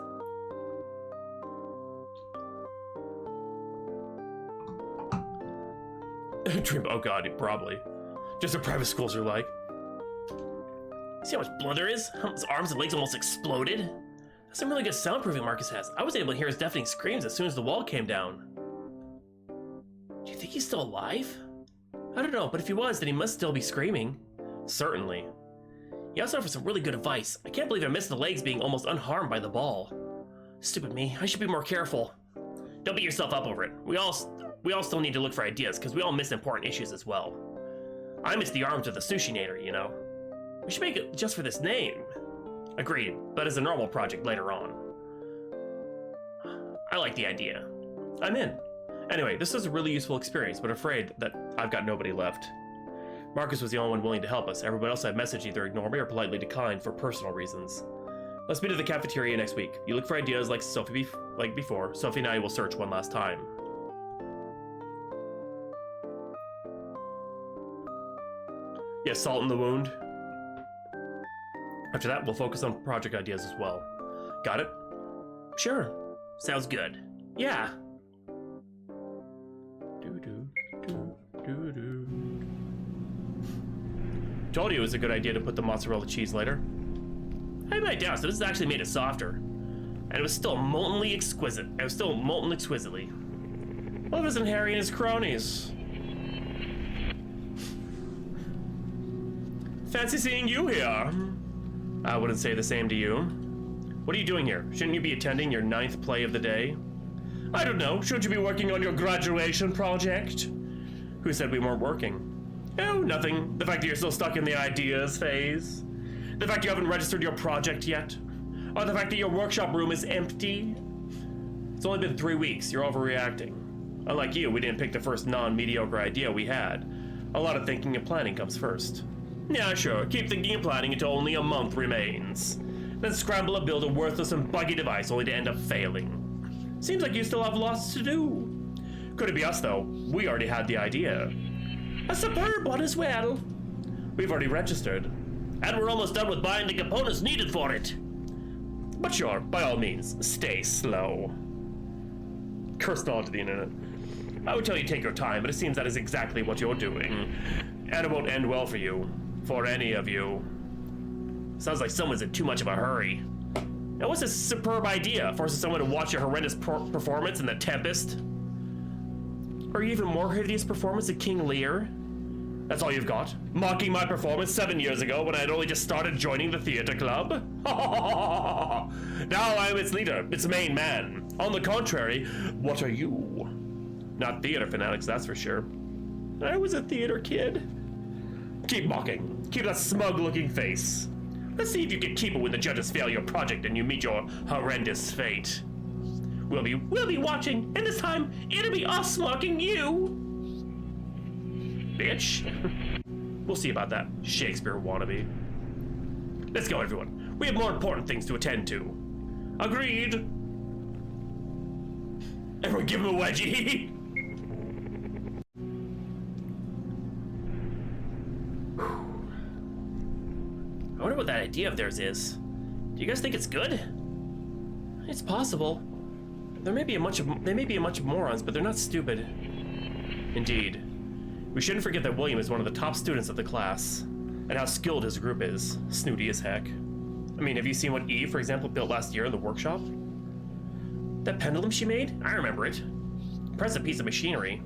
Dream, oh god, probably. Just what private schools are like. See how much blood there is? How his arms and legs almost exploded? That's some really good soundproofing Marcus has. I was able to hear his deafening screams as soon as the wall came down. Do you think he's still alive? I don't know, but if he was, then he must still be screaming. Certainly. He also offered some really good advice. I can't believe I missed the legs being almost unharmed by the ball. Stupid me, I should be more careful. Don't beat yourself up over it. We all still need to look for ideas, because we all miss important issues as well. I missed the arms of the Sushinator, you know. We should make it just for this name. Agreed, but as a normal project later on. I like the idea. I'm in. Anyway, this was a really useful experience, but afraid that I've got nobody left. Marcus was the only one willing to help us. Everyone else I've messaged either ignored me or politely declined for personal reasons. Let's meet at the cafeteria next week. You look for ideas like before. Sophie and I will search one last time. Yes, salt in the wound. After that, we'll focus on project ideas as well. Got it? Sure. Sounds good. Yeah. Told you it was a good idea to put the mozzarella cheese later. I had my doubts, so this actually made it softer. And it was still moltenly exquisite. It was still molten exquisitely. Well, it isn't Harry and his cronies. Fancy seeing you here. I wouldn't say the same to you. What are you doing here? Shouldn't you be attending your 9th play of the day? I don't know. Shouldn't you be working on your graduation project? Who said we weren't working? Oh, nothing. The fact that you're still stuck in the ideas phase. The fact you haven't registered your project yet. Or the fact that your workshop room is empty. It's only been 3 weeks. You're overreacting. Unlike you, we didn't pick the first non-mediocre idea we had. A lot of thinking and planning comes first. Yeah, sure. Keep thinking and planning until only a month remains. Then scramble to build a worthless and buggy device only to end up failing. Seems like you still have lots to do. Could it be us, though? We already had the idea. A superb one as well. We've already registered. And we're almost done with buying the components needed for it. But sure, by all means, stay slow. Cursed on to the internet. I would tell you take your time, but it seems that is exactly what you're doing. And it won't end well for you. For any of you. Sounds like someone's in too much of a hurry. Now what's this superb idea? Forces someone to watch your horrendous performance in The Tempest? Or even more hideous performance of King Lear? That's all you've got? Mocking my performance 7 years ago when I had only just started joining the theater club? Now I am its leader, its main man. On the contrary, what are you? Not theater fanatics, that's for sure. I was a theater kid. Keep mocking. Keep that smug-looking face. Let's see if you can keep it when the judges fail your project and you meet your horrendous fate. We'll be watching, and this time it'll be us mocking you. Bitch. We'll see about that, Shakespeare wannabe. Let's go, everyone. We have more important things to attend to. Agreed. Everyone give him a wedgie. I wonder what that idea of theirs is. Do you guys think it's good? It's possible. They may be a bunch of morons, but they're not stupid. Indeed. We shouldn't forget that William is one of the top students of the class, and how skilled his group is. Snooty as heck. I mean, have you seen what Eve, for example, built last year in the workshop? That pendulum she made? I remember it. Impressive piece of machinery.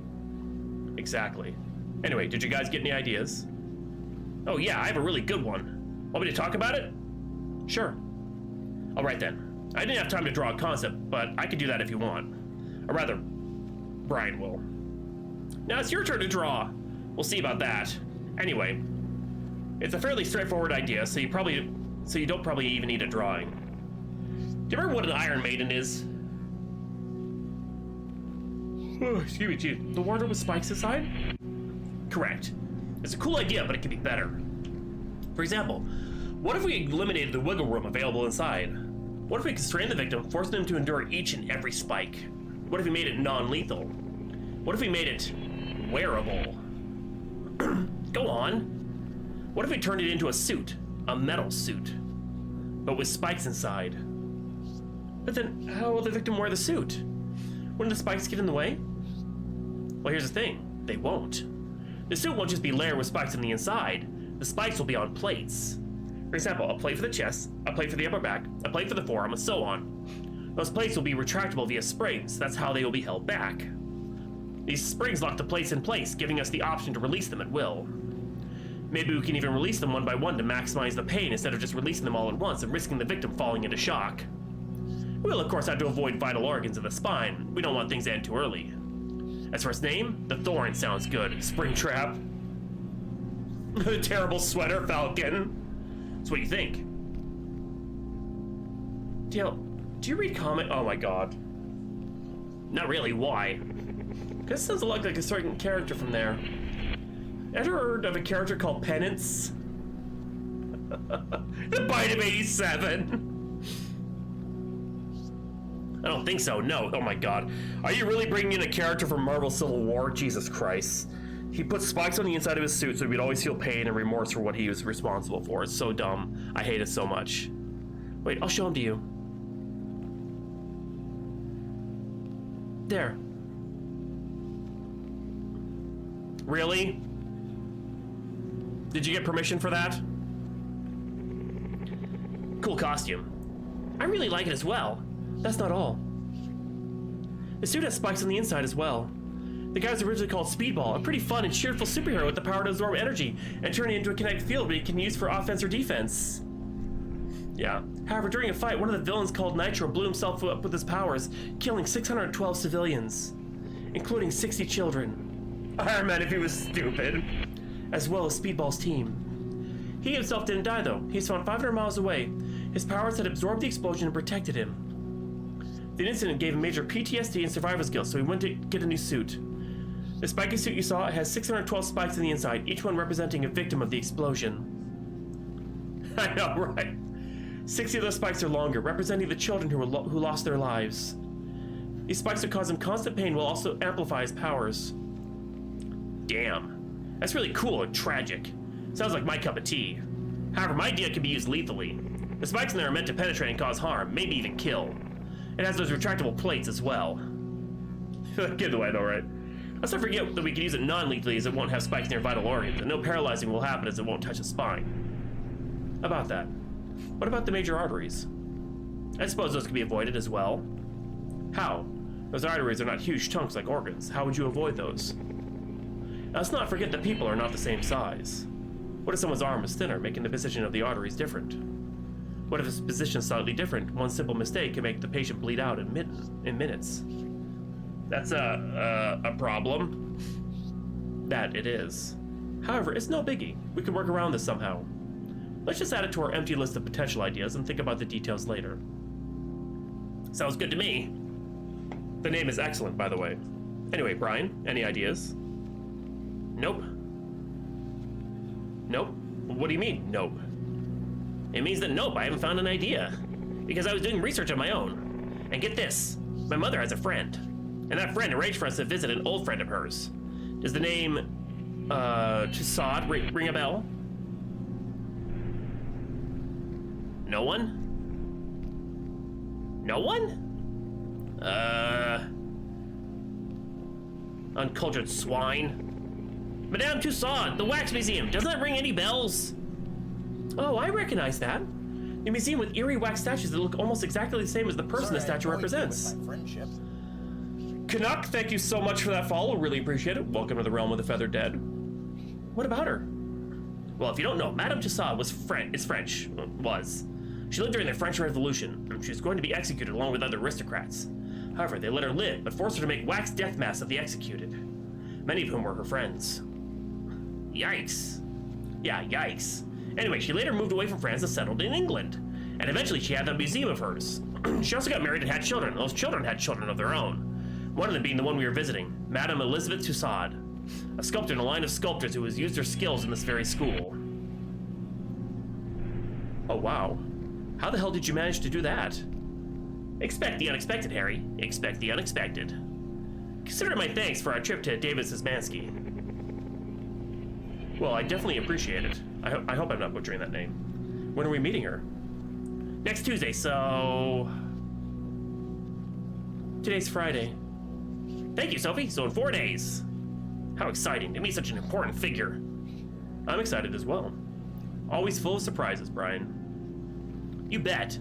Exactly. Anyway, did you guys get any ideas? Oh yeah, I have a really good one. Want me to talk about it? Sure. Alright then. I didn't have time to draw a concept, but I can do that if you want. Or rather, Brian will. Now it's your turn to draw. We'll see about that. Anyway, it's a fairly straightforward idea, so you don't probably even need a drawing. Do you remember what an Iron Maiden is? Oh, excuse me, geez. The wardrobe with spikes inside? Correct. It's a cool idea, but it could be better. For example, what if we eliminated the wiggle room available inside? What if we constrained the victim, forcing them to endure each and every spike? What if we made it non-lethal? What if we made it wearable? Go on. What if we turned it into a suit? A metal suit. But with spikes inside. But then, how will the victim wear the suit? Wouldn't the spikes get in the way? Well, here's the thing. They won't. The suit won't just be layered with spikes on the inside. The spikes will be on plates. For example, a plate for the chest, a plate for the upper back, a plate for the forearm, and so on. Those plates will be retractable via springs. That's how they will be held back. These springs lock the plates in place, giving us the option to release them at will. Maybe we can even release them one by one to maximize the pain instead of just releasing them all at once and risking the victim falling into shock. We'll of course have to avoid vital organs of the spine. We don't want things to end too early. As for its name, the Thorn sounds good. Springtrap. The terrible sweater falcon. So what do you think? Dale, do you read comic? Oh my god. Not really, why? This sounds a lot like a certain character from there. Ever heard of a character called Penance? The Bite of 87! I don't think so, no. Oh my god. Are you really bringing in a character from Marvel Civil War? Jesus Christ. He put spikes on the inside of his suit so he'd always feel pain and remorse for what he was responsible for. It's so dumb. I hate it so much. Wait, I'll show him to you. There. Really? Did you get permission for that? Cool costume. I really like it as well. That's not all. The suit has spikes on the inside as well. The guy was originally called Speedball, a pretty fun and cheerful superhero with the power to absorb energy and turn it into a kinetic field he can use for offense or defense. Yeah. However, during a fight, one of the villains called Nitro blew himself up with his powers, killing 612 civilians, including 60 children. Iron Man if he was stupid. As well as Speedball's team. He himself didn't die though. He's found 500 miles away. His powers had absorbed the explosion and protected him. The incident gave him major PTSD and survival skills, so he went to get a new suit. The spiky suit you saw has 612 spikes on the inside, each one representing a victim of the explosion. I know, right? 60 of those spikes are longer, representing the children who lost their lives. These spikes would cause him constant pain while also amplify his powers. Damn. That's really cool and tragic. Sounds like my cup of tea. However, my idea can be used lethally. The spikes in there are meant to penetrate and cause harm, maybe even kill. It has those retractable plates as well. Get away, though, right? Let's not forget that we can use it non-lethally, as it won't have spikes near vital organs, and no paralyzing will happen as it won't touch the spine. About that. What about the major arteries? I suppose those could be avoided as well. How? Those arteries are not huge chunks like organs. How would you avoid those? Now, let's not forget that people are not the same size. What if someone's arm is thinner, making the position of the arteries different? What if its position is slightly different? One simple mistake can make the patient bleed out in minutes. That's a problem. That it is. However, it's no biggie. We can work around this somehow. Let's just add it to our empty list of potential ideas and think about the details later. Sounds good to me. The name is excellent, by the way. Anyway, Brian, any ideas? Nope. Nope? What do you mean, nope? It means that nope, I haven't found an idea. Because I was doing research on my own. And get this, my mother has a friend. And that friend arranged for us to visit an old friend of hers. Does the name, Toussaint ring a bell? No one? No one? Uncultured swine. Madame Toussaint, the Wax Museum. Doesn't that ring any bells? Oh, I recognize that. The museum with eerie wax statues that look almost exactly the same as the person the statue represents. Canuck, thank you so much for that follow. Really appreciate it. Welcome to the realm of the feathered dead. What about her? Well, if you don't know, Madame Toussaint was French. Was. She lived during the French Revolution, and she was going to be executed along with other aristocrats. However, they let her live, but forced her to make wax death masks of the executed, many of whom were her friends. Yikes. Yeah, yikes. Anyway, she later moved away from France and settled in England, and eventually she had that museum of hers. She also got married and had children. Those children had children of their own. One of them being the one we were visiting, Madame Elizabeth Toussaint, a sculptor in a line of sculptors who has used her skills in this very school. Oh, wow. How the hell did you manage to do that? Expect the unexpected, Harry. Expect the unexpected. Consider it my thanks for our trip to David Szymanski. Well, I definitely appreciate it. I hope I'm not butchering that name. When are we meeting her? Next Tuesday, so... Today's Friday. Thank you, Sophie. So in 4 days. How exciting to meet such an important figure. I'm excited as well. Always full of surprises, Brian. You bet.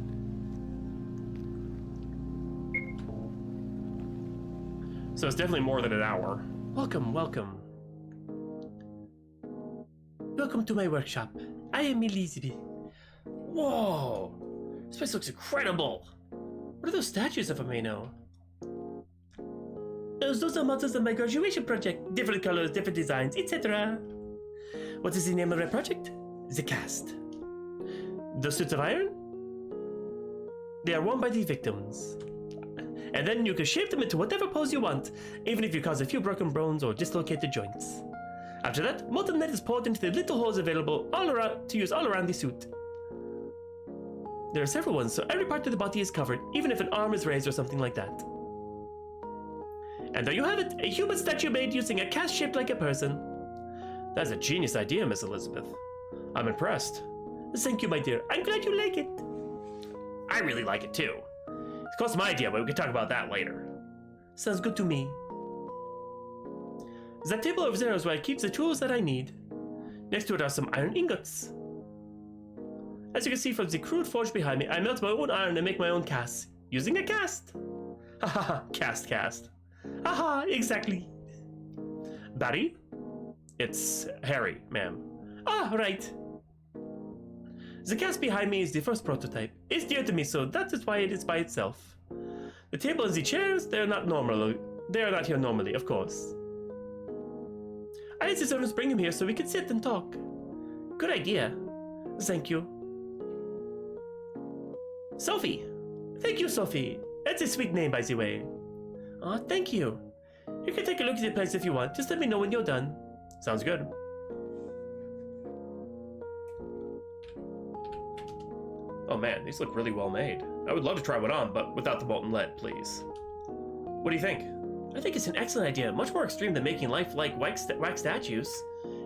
So it's definitely more than an hour. Welcome, welcome. Welcome to my workshop. I am Elizabeth. Whoa! This place looks incredible. What are those statues, if I may know? Those are models of my graduation project. Different colors, different designs, etc. What is the name of my project? The cast. The suits of iron? They are worn by the victims. And then you can shape them into whatever pose you want, even if you cause a few broken bones or dislocated joints. After that, molten lead is poured into the little holes available all around to use all around the suit. There are several ones, so every part of the body is covered, even if an arm is raised or something like that. And there you have it, a human statue made using a cast shaped like a person. That's a genius idea, Miss Elizabeth. I'm impressed. Thank you, my dear. I'm glad you like it. I really like it too. It's close to my idea, but we can talk about that later. Sounds good to me. That table over there is where I keep the tools that I need. Next to it are some iron ingots. As you can see from the crude forge behind me, I melt my own iron and make my own casts, using a cast. Haha, cast. Haha, exactly. Barry? It's Harry, ma'am. Ah, right. The cast behind me is the first prototype. It's dear to me, so that is why it is by itself. The table and the chairs, they are not here normally, of course. I had the servants bring him here so we could sit and talk. Good idea. Thank you. Sophie. Thank you, Sophie. That's a sweet name, by the way. Oh, thank you. You can take a look at the place if you want. Just let me know when you're done. Sounds good. Oh man, these look really well made. I would love to try one on, but without the molten lead, please. What do you think? I think it's an excellent idea. Much more extreme than making lifelike wax statues.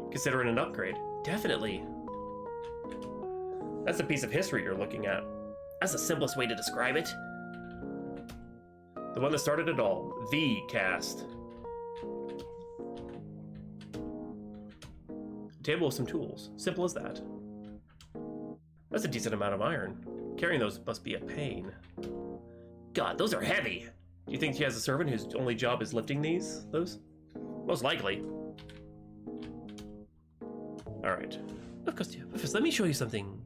Consider it an upgrade. Definitely. That's a piece of history you're looking at. That's the simplest way to describe it. The one that started it all. The cast. Table with some tools. Simple as that. That's a decent amount of iron. Carrying those must be a pain. God, those are heavy. Do you think he has a servant whose only job is lifting those? Most likely. Alright. Of course, yeah. First, let me show you something.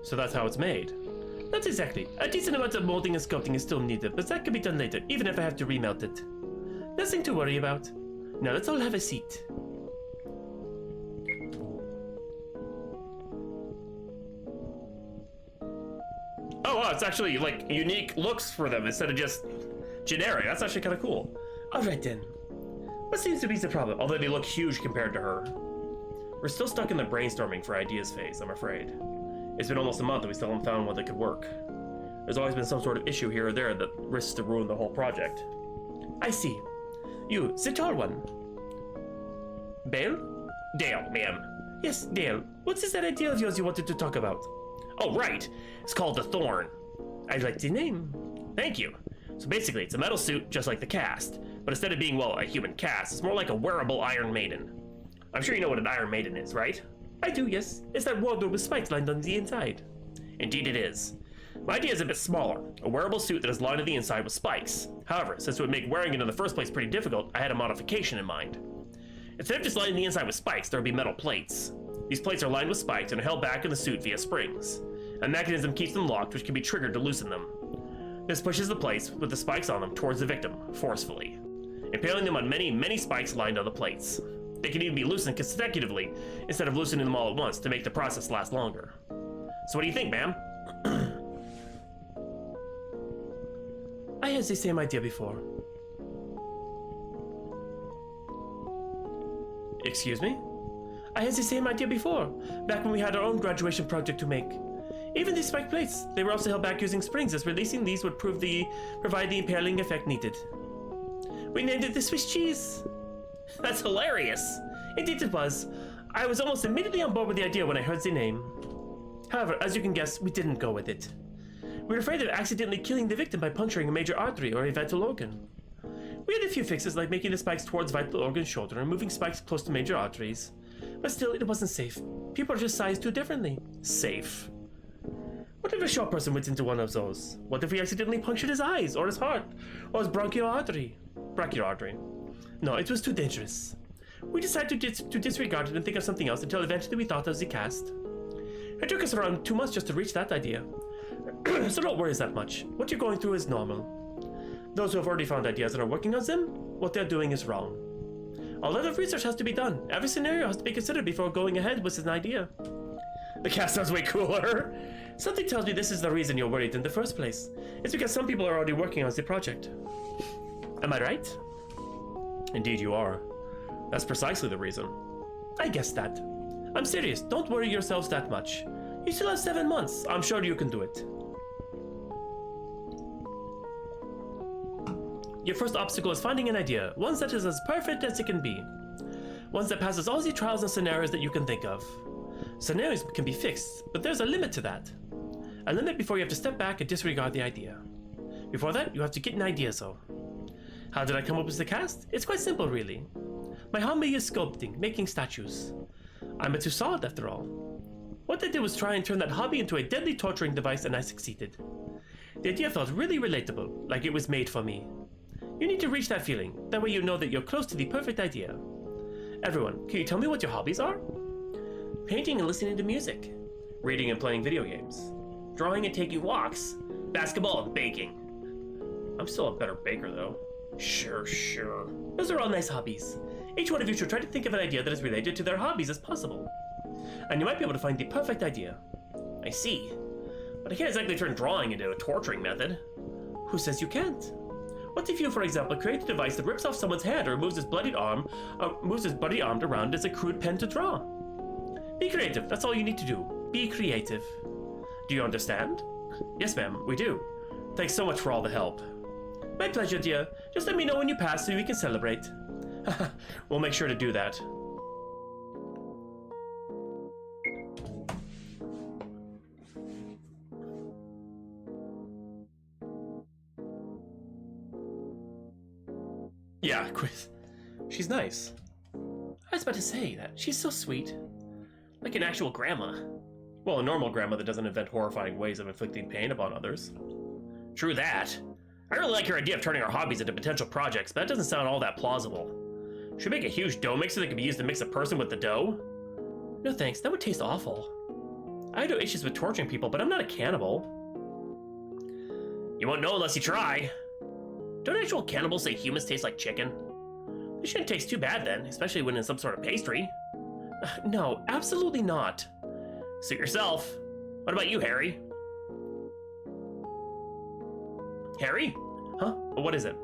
So that's how it's made. That's exactly. A decent amount of molding and sculpting is still needed, but that can be done later, even if I have to remelt it. Nothing to worry about. Now let's all have a seat. Oh wow, it's actually like unique looks for them instead of just generic. That's actually kind of cool. Alright then. What seems to be the problem? Although they look huge compared to her. We're still stuck in the brainstorming for ideas phase, I'm afraid. It's been almost a month and we still haven't found one that could work. There's always been some sort of issue here or there that risks to ruin the whole project. I see. You, the tall one. Dale? Dale, ma'am. Yes, Dale. What's this that idea of yours you wanted to talk about? Oh, right. It's called the Thorn. I like the name. Thank you. So basically, it's a metal suit just like the cast, but instead of being, well, a human cast, it's more like a wearable Iron Maiden. I'm sure you know what an Iron Maiden is, right? I do, yes. It's that wardrobe with spikes lined on the inside. Indeed it is. My idea is a bit smaller, a wearable suit that is lined on the inside with spikes. However, since it would make wearing it in the first place pretty difficult, I had a modification in mind. Instead of just lining the inside with spikes, there would be metal plates. These plates are lined with spikes and are held back in the suit via springs. A mechanism keeps them locked, which can be triggered to loosen them. This pushes the plates, with the spikes on them, towards the victim, forcefully, impaling them on many, many spikes lined on the plates. They can even be loosened consecutively, instead of loosening them all at once to make the process last longer. So what do you think, ma'am? I had the same idea before. Excuse me? I had the same idea before, back when we had our own graduation project to make. Even these spike plates, they were also held back using springs, as releasing these would provide the impaling effect needed. We named it the Swiss cheese. That's hilarious. Indeed it was. I was almost immediately on board with the idea when I heard the name. However, as you can guess, we didn't go with it. We were afraid of accidentally killing the victim by puncturing a major artery or a vital organ. We had a few fixes, like making the spikes towards vital organ's shoulder and moving spikes close to major arteries. But still, it wasn't safe. People are just sized too differently. Safe. What if a short person went into one of those? What if we accidentally punctured his eyes, or his heart, or his bronchial artery? No, it was too dangerous. We decided to disregard it and think of something else until eventually we thought of the cast. It took us around 2 months just to reach that idea. So don't worry that much. What you're going through is normal. Those who have already found ideas and are working on them, what they're doing is wrong. A lot of research has to be done. Every scenario has to be considered before going ahead with an idea. The cast sounds way cooler. Something tells me this is the reason you're worried in the first place. It's because some people are already working on the project. Am I right? Indeed you are. That's precisely the reason. I guess that. I'm serious, don't worry yourselves that much. You still have 7 months, I'm sure you can do it. Your first obstacle is finding an idea, one that is as perfect as it can be. One that passes all the trials and scenarios that you can think of. Scenarios can be fixed, but there's a limit to that. A limit before you have to step back and disregard the idea. Before that, you have to get an idea though. How did I come up with the cast? It's quite simple really. My hobby is sculpting, making statues. I'm a too solid after all. What I did was try and turn that hobby into a deadly torturing device, and I succeeded. The idea felt really relatable, like it was made for me. You need to reach that feeling, that way you know that you're close to the perfect idea. Everyone, can you tell me what your hobbies are? Painting and listening to music. Reading and playing video games. Drawing and taking walks. Basketball and baking. I'm still a better baker though. Sure. Those are all nice hobbies. Each one of you should try to think of an idea that is related to their hobbies as possible. And you might be able to find the perfect idea. I see. But But I can't exactly turn drawing into a torturing method. Who says you can't? What if you, for example, create a device that rips off someone's head or moves his bloodied arm around as a crude pen to draw? Be creative, that's all you need to do. Be creative. Do you understand? Yes, ma'am, we do. Thanks so much for all the help. My pleasure, dear. Just let me know when you pass so we can celebrate. We'll make sure to do that. Yeah, Quiz. She's nice. I was about to say that. She's so sweet. Like an actual grandma. Well, a normal grandma that doesn't invent horrifying ways of inflicting pain upon others. True that. I really like your idea of turning our hobbies into potential projects, but that doesn't sound all that plausible. Should we make a huge dough mixer that can be used to mix a person with the dough? No thanks, that would taste awful. I have no issues with torturing people, but I'm not a cannibal. You won't know unless you try. Don't actual cannibals say humans taste like chicken? They shouldn't taste too bad then, especially when in some sort of pastry. No, absolutely not. Suit yourself. What about you, Harry? Harry? Huh? What is it?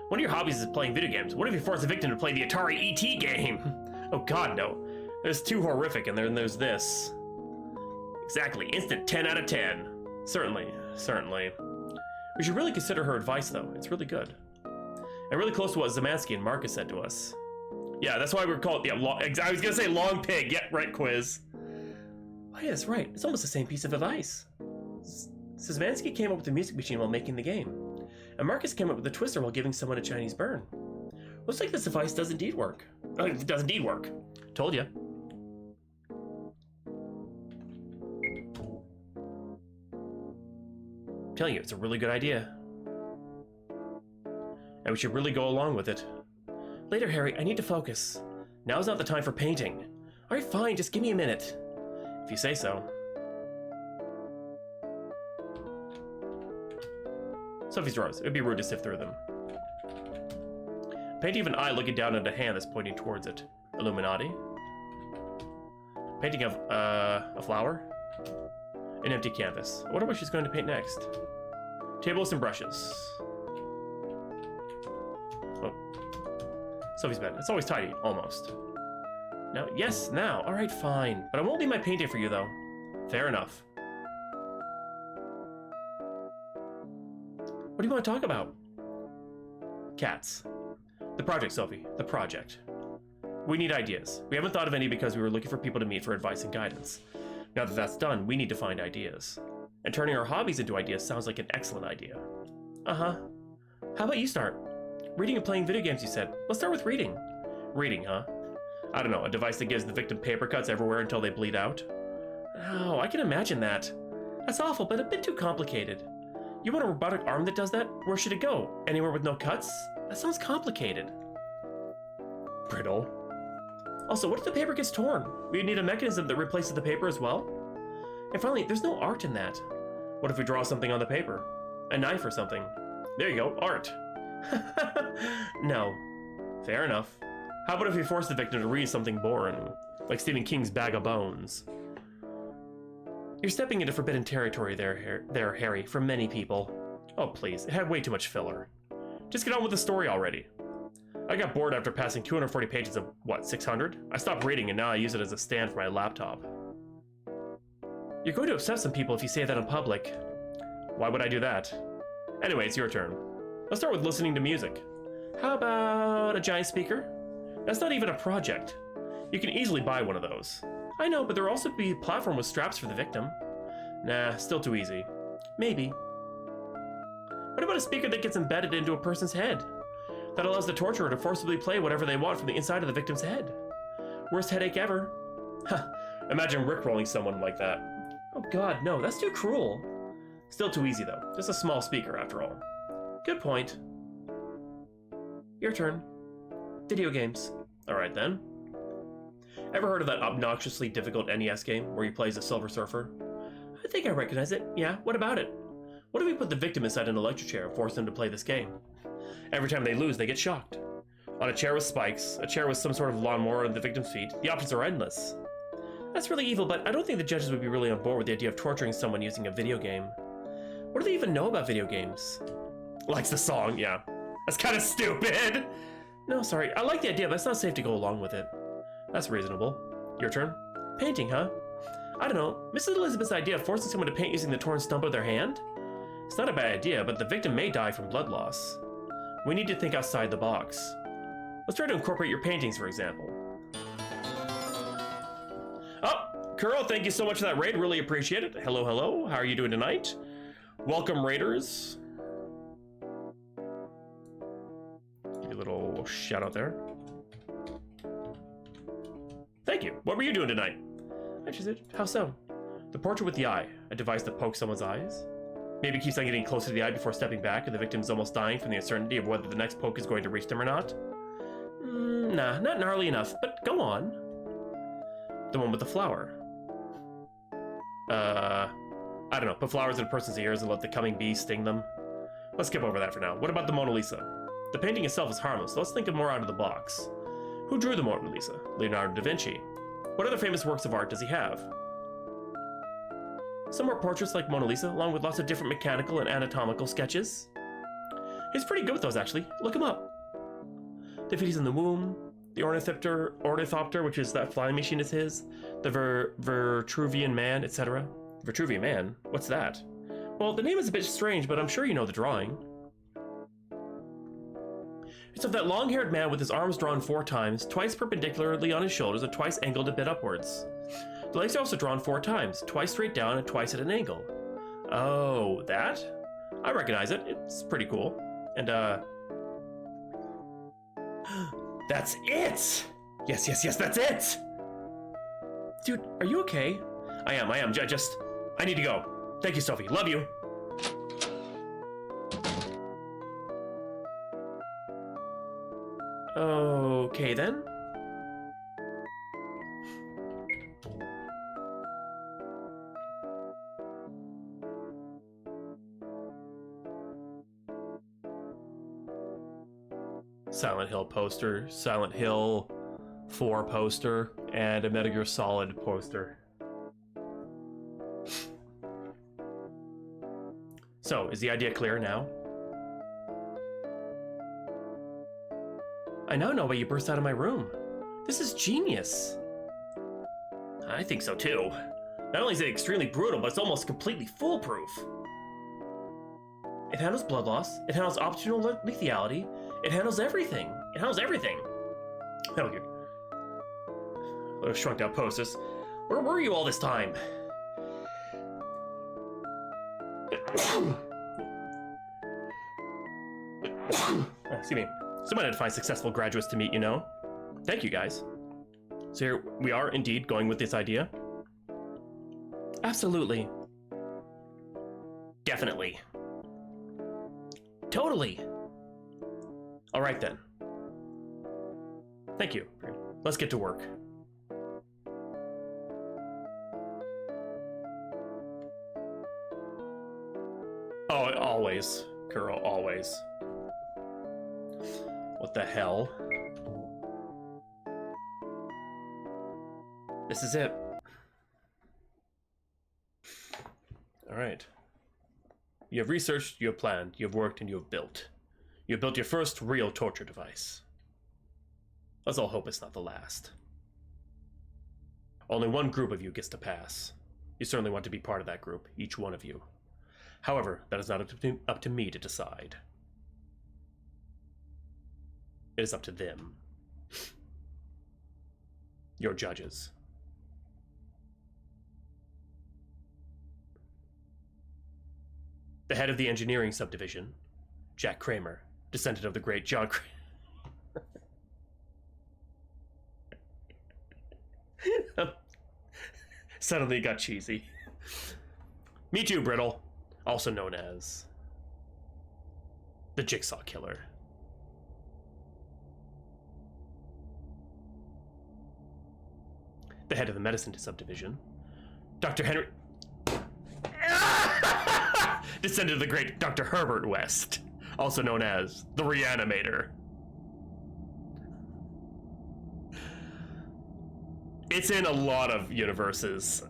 One of your hobbies is playing video games. What if you force a victim to play the Atari ET game? Oh god, no. There's too horrific, and then there's this. Exactly, instant 10 out of 10. Certainly, certainly. We should really consider her advice, though. It's really good. And really close to what Zemansky and Marcus said to us. Yeah, that's why we're called, yeah, I was gonna say long pig. Yeah, right, Quiz. Oh, yeah, that's right. It's almost the same piece of advice. Zemansky came up with the music machine while making the game. And Marcus came up with the twister while giving someone a Chinese burn. Looks like this device does indeed work. It does indeed work. Told ya. I'm telling you, it's a really good idea. And we should really go along with it. Later, Harry, I need to focus. Now's not the time for painting. Alright, fine, just give me a minute. If you say so. Sophie's drawers. It would be rude to sift through them. Painting of an eye looking down at a hand that's pointing towards it. Illuminati. Painting of, a flower. An empty canvas. I wonder what she's going to paint next. Tables and brushes. Oh. Sophie's bed. It's always tidy. Almost. Now, yes, now. Alright, fine. But I won't leave my painting for you, though. Fair enough. What do you want to talk about? Cats. The project, Sophie. The project. We need ideas. We haven't thought of any because we were looking for people to meet for advice and guidance. Now that that's done, we need to find ideas. And turning our hobbies into ideas sounds like an excellent idea. Uh-huh. How about you start? Reading and playing video games, you said. Let's start with reading. Reading, huh? I don't know, a device that gives the victim paper cuts everywhere until they bleed out? Oh, I can imagine that. That's awful, but a bit too complicated. You want a robotic arm that does that? Where should it go? Anywhere with no cuts? That sounds complicated. Brittle. Also, what if the paper gets torn? We need a mechanism that replaces the paper as well? And finally, there's no art in that. What if we draw something on the paper? A knife or something. There you go, art. No. Fair enough. How about if we force the victim to read something boring? Like Stephen King's Bag of Bones. You're stepping into forbidden territory there, Harry, for many people. Oh, please, it had way too much filler. Just get on with the story already. I got bored after passing 240 pages of, what, 600? I stopped reading and now I use it as a stand for my laptop. You're going to upset some people if you say that in public. Why would I do that? Anyway, it's your turn. Let's start with listening to music. How about a giant speaker? That's not even a project. You can easily buy one of those. I know, but there'll also be a platform with straps for the victim. Nah, still too easy. Maybe. What about a speaker that gets embedded into a person's head? That allows the torturer to forcibly play whatever they want from the inside of the victim's head. Worst headache ever. Huh, imagine rickrolling someone like that. Oh god, no, that's too cruel. Still too easy though, just a small speaker after all. Good point. Your turn. Video games. Alright then. Ever heard of that obnoxiously difficult NES game where he plays a Silver Surfer? I think I recognize it. Yeah, what about it? What if we put the victim inside an electric chair and force them to play this game? Every time they lose, they get shocked. On a chair with spikes, a chair with some sort of lawnmower at the victim's feet, the options are endless. That's really evil, but I don't think the judges would be really on board with the idea of torturing someone using a video game. What do they even know about video games? Likes the song, yeah. That's kind of stupid. No, sorry, I like the idea, but it's not safe to go along with it. That's reasonable. Your turn? Painting, huh? I don't know, Mrs. Elizabeth's idea of forcing someone to paint using the torn stump of their hand? It's not a bad idea, but the victim may die from blood loss. We need to think outside the box. Let's try to incorporate your paintings, for example. Oh, Kuro, thank you so much for that raid. Really appreciate it. Hello, hello. How are you doing tonight? Welcome, raiders. Give you a little shout out there. Thank you. What were you doing tonight? How so? The portrait with the eye. A device that pokes someone's eyes. Maybe keeps on getting closer to the eye before stepping back, and the victim's almost dying from the uncertainty of whether the next poke is going to reach them or not. Nah, not gnarly enough, but go on. The one with the flower. I don't know, put flowers in a person's ears and let the coming bee sting them. Let's skip over that for now. What about the Mona Lisa? The painting itself is harmless, so let's think of more out of the box. Who drew the Mona Lisa? Leonardo da Vinci. What other famous works of art does he have? Some more portraits like Mona Lisa, along with lots of different mechanical and anatomical sketches. He's pretty good with those, actually. Look him up. The fetus in the womb, the ornithopter, which is that flying machine is his, the Vitruvian Man, etc. Vitruvian Man? What's that? Well, the name is a bit strange, but I'm sure you know the drawing. It's of that long-haired man with his arms drawn 4 times, twice perpendicularly on his shoulders and twice angled a bit upwards. The legs are also drawn 4 times, twice straight down and twice at an angle. Oh, that? I recognize it. It's pretty cool. And, that's it! Yes, that's it! Dude, are you okay? I am. I need to go. Thank you, Sophie. Love you. Okay, then. Silent Hill poster, Silent Hill 4 poster, and a Metal Gear Solid poster. So, is the idea clear now? I now know why you burst out of my room. This is genius. I think so too. Not only is it extremely brutal, but it's almost completely foolproof. It handles blood loss, it handles optional lethality, it handles everything. It handles everything. Hell, good. Little shrunk down posters. Where were you all this time? Excuse me. Someone had to find successful graduates to meet, you know? Thank you, guys. So here we are, indeed, going with this idea? Absolutely. Definitely. Totally. All right, then. Thank you. Let's get to work. Oh, always. Kuro, always. What the hell? This is it. All right. You have researched, you have planned, you have worked, and you have built. You have built your first real torture device. Let's all hope it's not the last. Only one group of you gets to pass. You certainly want to be part of that group, each one of you. However, that is not up to me to decide. It is up to them. Your judges. The head of the engineering subdivision, Jack Kramer, descendant of the great John Kramer. Suddenly it got cheesy. Meet you, Brittle, also known as the Jigsaw Killer. The head of the medicine subdivision, Dr. Henry... descendant of the great Dr. Herbert West, also known as the Reanimator. It's in a lot of universes.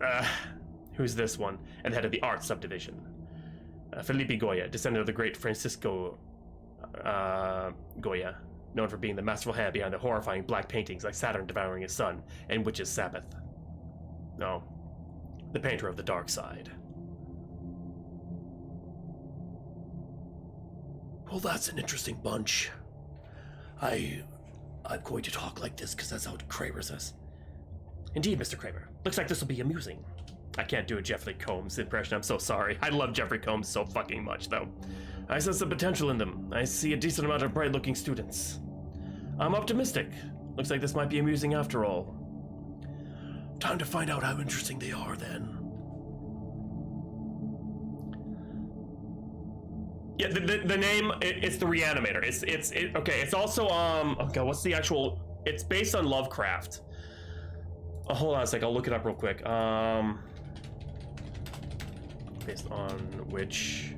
Who's this one? And the head of the art subdivision. Felipe Goya, descendant of the great Francisco Goya, known for being the masterful hand behind the horrifying black paintings like Saturn devouring his sun and Witch's Sabbath. No, the painter of the dark side. Well, that's an interesting bunch. I'm going to talk like this because that's how Kramer says. Indeed, Mr. Kramer. Looks like this will be amusing. I can't do a Jeffrey Combs impression, I'm so sorry. I love Jeffrey Combs so fucking much, though. I sense some potential in them. I see a decent amount of bright-looking students. I'm optimistic. Looks like this might be amusing after all. Time to find out how interesting they are, then. Yeah, the name, it's the Reanimator. Okay, it's also, okay, what's the actual, it's based on Lovecraft. Oh, hold on a sec, I'll look it up real quick. Based on which...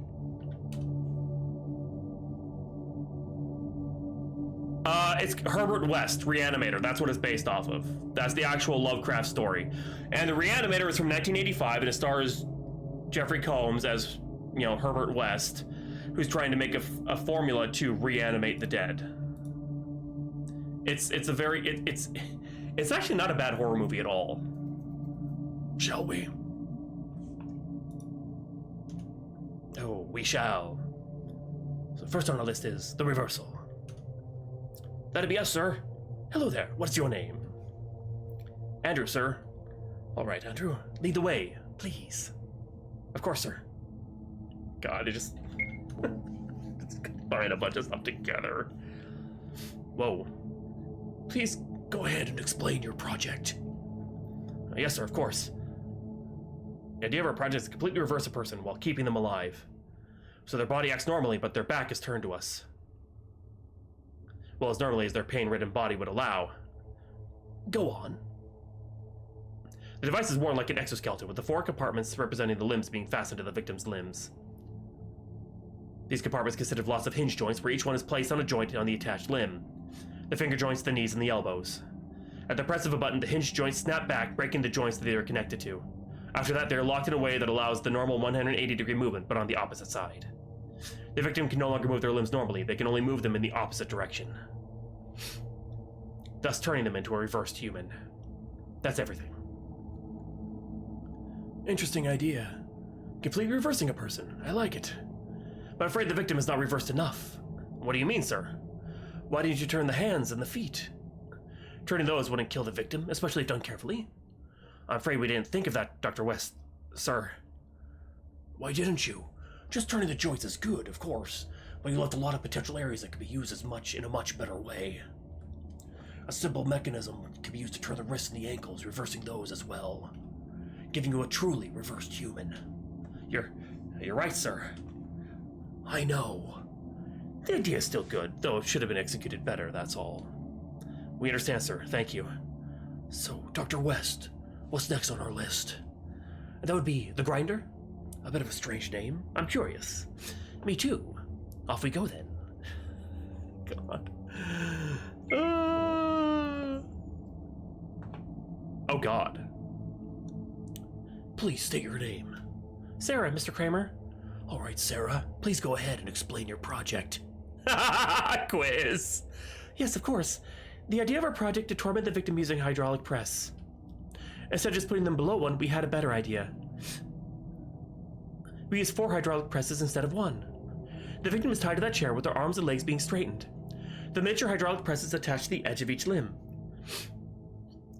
it's Herbert West, Reanimator. That's what it's based off of. That's the actual Lovecraft story. And the Reanimator is from 1985, and it stars Jeffrey Combs as, you know, Herbert West, who's trying to make a formula to reanimate the dead. It's actually not a bad horror movie at all. Shall we? Oh, we shall. So first on our list is the reversal. That'd be us, sir. Hello there. What's your name? Andrew, sir. All right, Andrew. Lead the way, please. Of course, sir. God, it just combine a bunch of stuff together. Whoa. Please go ahead and explain your project. Yes, sir, of course. The idea of our project is to completely reverse a person while keeping them alive. So their body acts normally, but their back is turned to us. Well, as normally as their pain-ridden body would allow. Go on. The device is worn like an exoskeleton, with the 4 compartments representing the limbs being fastened to the victim's limbs. These compartments consist of lots of hinge joints, where each one is placed on a joint on the attached limb. The finger joints, the knees, and the elbows. At the press of a button, the hinge joints snap back, breaking the joints that they are connected to. After that, they are locked in a way that allows the normal 180-degree movement, but on the opposite side. The victim can no longer move their limbs normally, they can only move them in the opposite direction. Thus turning them into a reversed human. That's everything. Interesting idea. Completely reversing a person. I like it. But I'm afraid the victim is not reversed enough. What do you mean, sir? Why didn't you turn the hands and the feet? Turning those wouldn't kill the victim, especially if done carefully. I'm afraid we didn't think of that, Dr. West, sir. Why didn't you? Just turning the joints is good, of course, but you left a lot of potential areas that could be used in a much better way. A simple mechanism can be used to turn the wrists and the ankles, reversing those as well, giving you a truly reversed human. You're right, sir. I know. The idea is still good, though it should have been executed better, that's all. We understand, sir. Thank you. So, Dr. West, what's next on our list? That would be the Grinder? A bit of a strange name. I'm curious. Me too. Off we go then. God. Oh God. Please state your name. Sarah, Mr. Kramer. All right, Sarah. Please go ahead and explain your project. Quiz. Yes, of course. The idea of our project to torment the victim using hydraulic press. Instead of just putting them below one, we had a better idea. We used 4 hydraulic presses instead of 1. The victim is tied to that chair with their arms and legs being straightened. The miniature hydraulic press is attached to the edge of each limb.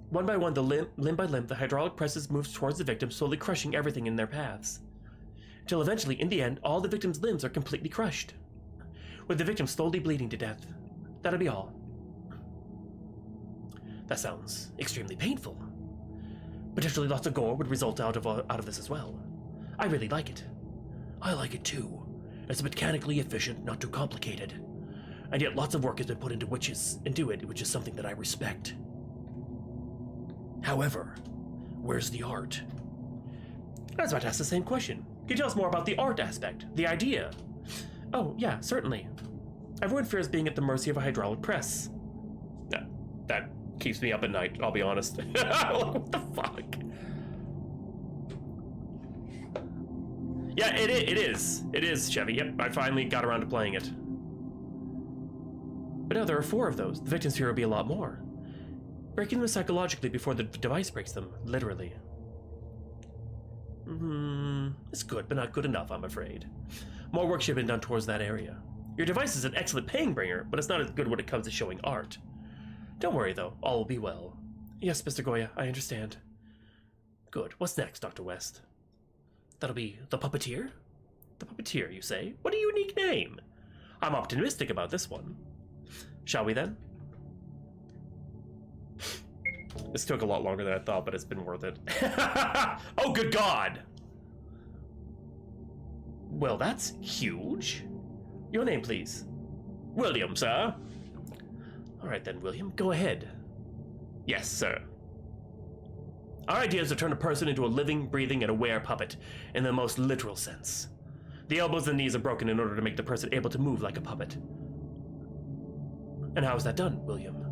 One by one, limb by limb, the hydraulic presses moves towards the victim, slowly crushing everything in their paths. Until eventually, in the end, all the victim's limbs are completely crushed, with the victim slowly bleeding to death. That'll be all. That sounds extremely painful. Potentially lots of gore would result out of this as well. I really like it. I like it too. It's mechanically efficient, not too complicated. And yet lots of work has been put into which is something that I respect. However, where's the art? I was about to ask the same question. Can you tell us more about the art aspect, the idea? Oh, yeah, certainly. Everyone fears being at the mercy of a hydraulic press. That keeps me up at night, I'll be honest. What the fuck? Yeah, it is. It is, Chevy. Yep, I finally got around to playing it. But no, there are 4 of those. The victims here will be a lot more. Breaking them psychologically before the device breaks them, literally. It's good, but not good enough, I'm afraid. More work should have been done towards that area. Your device is an excellent paying bringer, but it's not as good when it comes to showing art. Don't worry, though. All will be well. Yes, Mr. Goya, I understand. Good. What's next, Dr. West? That'll be the Puppeteer? The Puppeteer, you say? What a unique name. I'm optimistic about this one. Shall we, then? This took a lot longer than I thought, but it's been worth it. Oh, good God! Well, that's huge. Your name, please. William, sir. All right, then, William, go ahead. Yes, sir. Our idea is to turn a person into a living, breathing, and aware puppet, in the most literal sense. The elbows and knees are broken in order to make the person able to move like a puppet. And how is that done, William?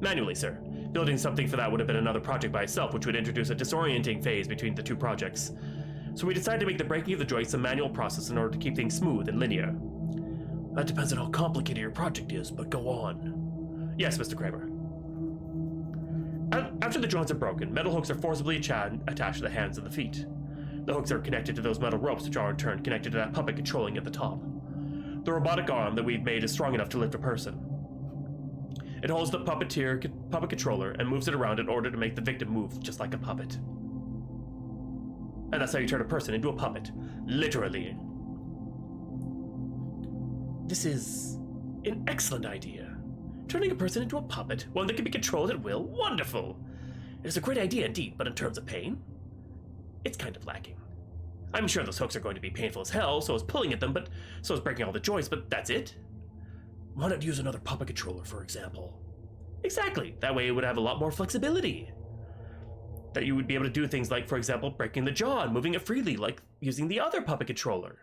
Manually, sir. Building something for that would have been another project by itself, which would introduce a disorienting phase between the 2 projects. So we decided to make the breaking of the joints a manual process in order to keep things smooth and linear. That depends on how complicated your project is, but go on. Yes, Mr. Kramer. After the joints are broken, metal hooks are forcibly attached to the hands and the feet. The hooks are connected to those metal ropes, which are in turn connected to that puppet controlling at the top. The robotic arm that we've made is strong enough to lift a person. It holds the puppet controller and moves it around in order to make the victim move just like a puppet. And that's how you turn a person into a puppet. Literally. This is an excellent idea. Turning a person into a puppet, one that can be controlled at will, wonderful! It is a great idea indeed, but in terms of pain, it's kind of lacking. I'm sure those hooks are going to be painful as hell, so is pulling at them, but so is breaking all the joints, but that's it? Why not use another puppet controller, for example? Exactly, that way it would have a lot more flexibility. That you would be able to do things like, for example, breaking the jaw and moving it freely, like using the other puppet controller.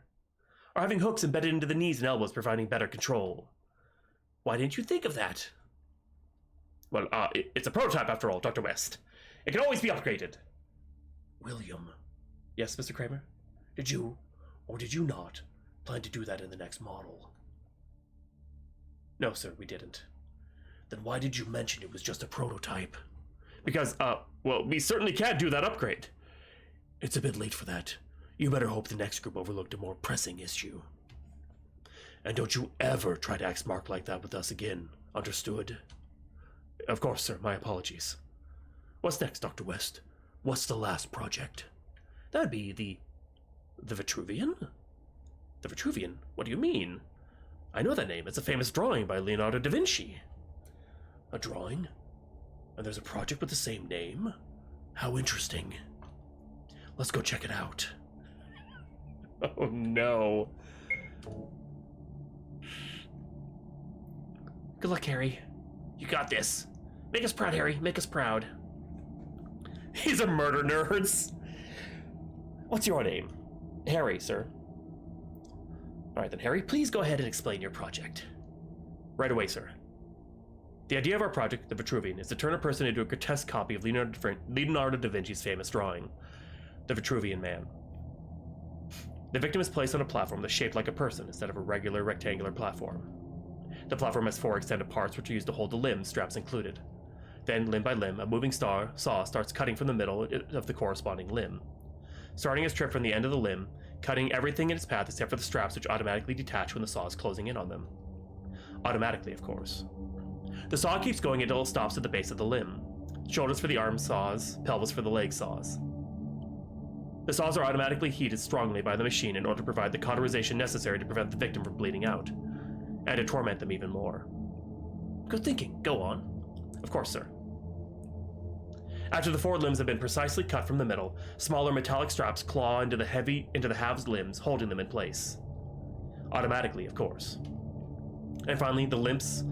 Or having hooks embedded into the knees and elbows, providing better control. Why didn't you think of that? Well, it's a prototype after all, Dr. West. It can always be upgraded. William. Yes, Mr. Kramer? Did you, or did you not, plan to do that in the next model? No, sir, we didn't. Then why did you mention it was just a prototype? Because, well, we certainly can't do that upgrade. It's a bit late for that. You better hope the next group overlooked a more pressing issue. And don't you ever try to act smart like that with us again. Understood? Of course, sir. My apologies. What's next, Dr. West? What's the last project? That'd be the Vitruvian? The Vitruvian? What do you mean? I know that name. It's a famous drawing by Leonardo da Vinci. A drawing? And there's a project with the same name? How interesting. Let's go check it out. Oh no. Good luck, Harry. You got this. Make us proud, Harry. Make us proud. He's a murder nerd. What's your name? Harry, sir. All right then, Harry, please go ahead and explain your project. Right away, sir. The idea of our project, the Vitruvian, is to turn a person into a grotesque copy of Leonardo da Vinci's famous drawing, the Vitruvian Man. The victim is placed on a platform that's shaped like a person instead of a regular rectangular platform. The platform has 4 extended parts which are used to hold the limbs, straps included. Then, limb by limb, a moving saw starts cutting from the middle of the corresponding limb. Starting its trip from the end of the limb, cutting everything in its path except for the straps which automatically detach when the saw is closing in on them. Automatically, of course. The saw keeps going until it stops at the base of the limb. Shoulders for the arm saws, pelvis for the leg saws. The saws are automatically heated strongly by the machine in order to provide the cauterization necessary to prevent the victim from bleeding out, and to torment them even more. Good thinking. Go on. Of course, sir. After the 4 limbs have been precisely cut from the middle, smaller metallic straps claw into the halved limbs, holding them in place. Automatically, of course. And finally, the limbs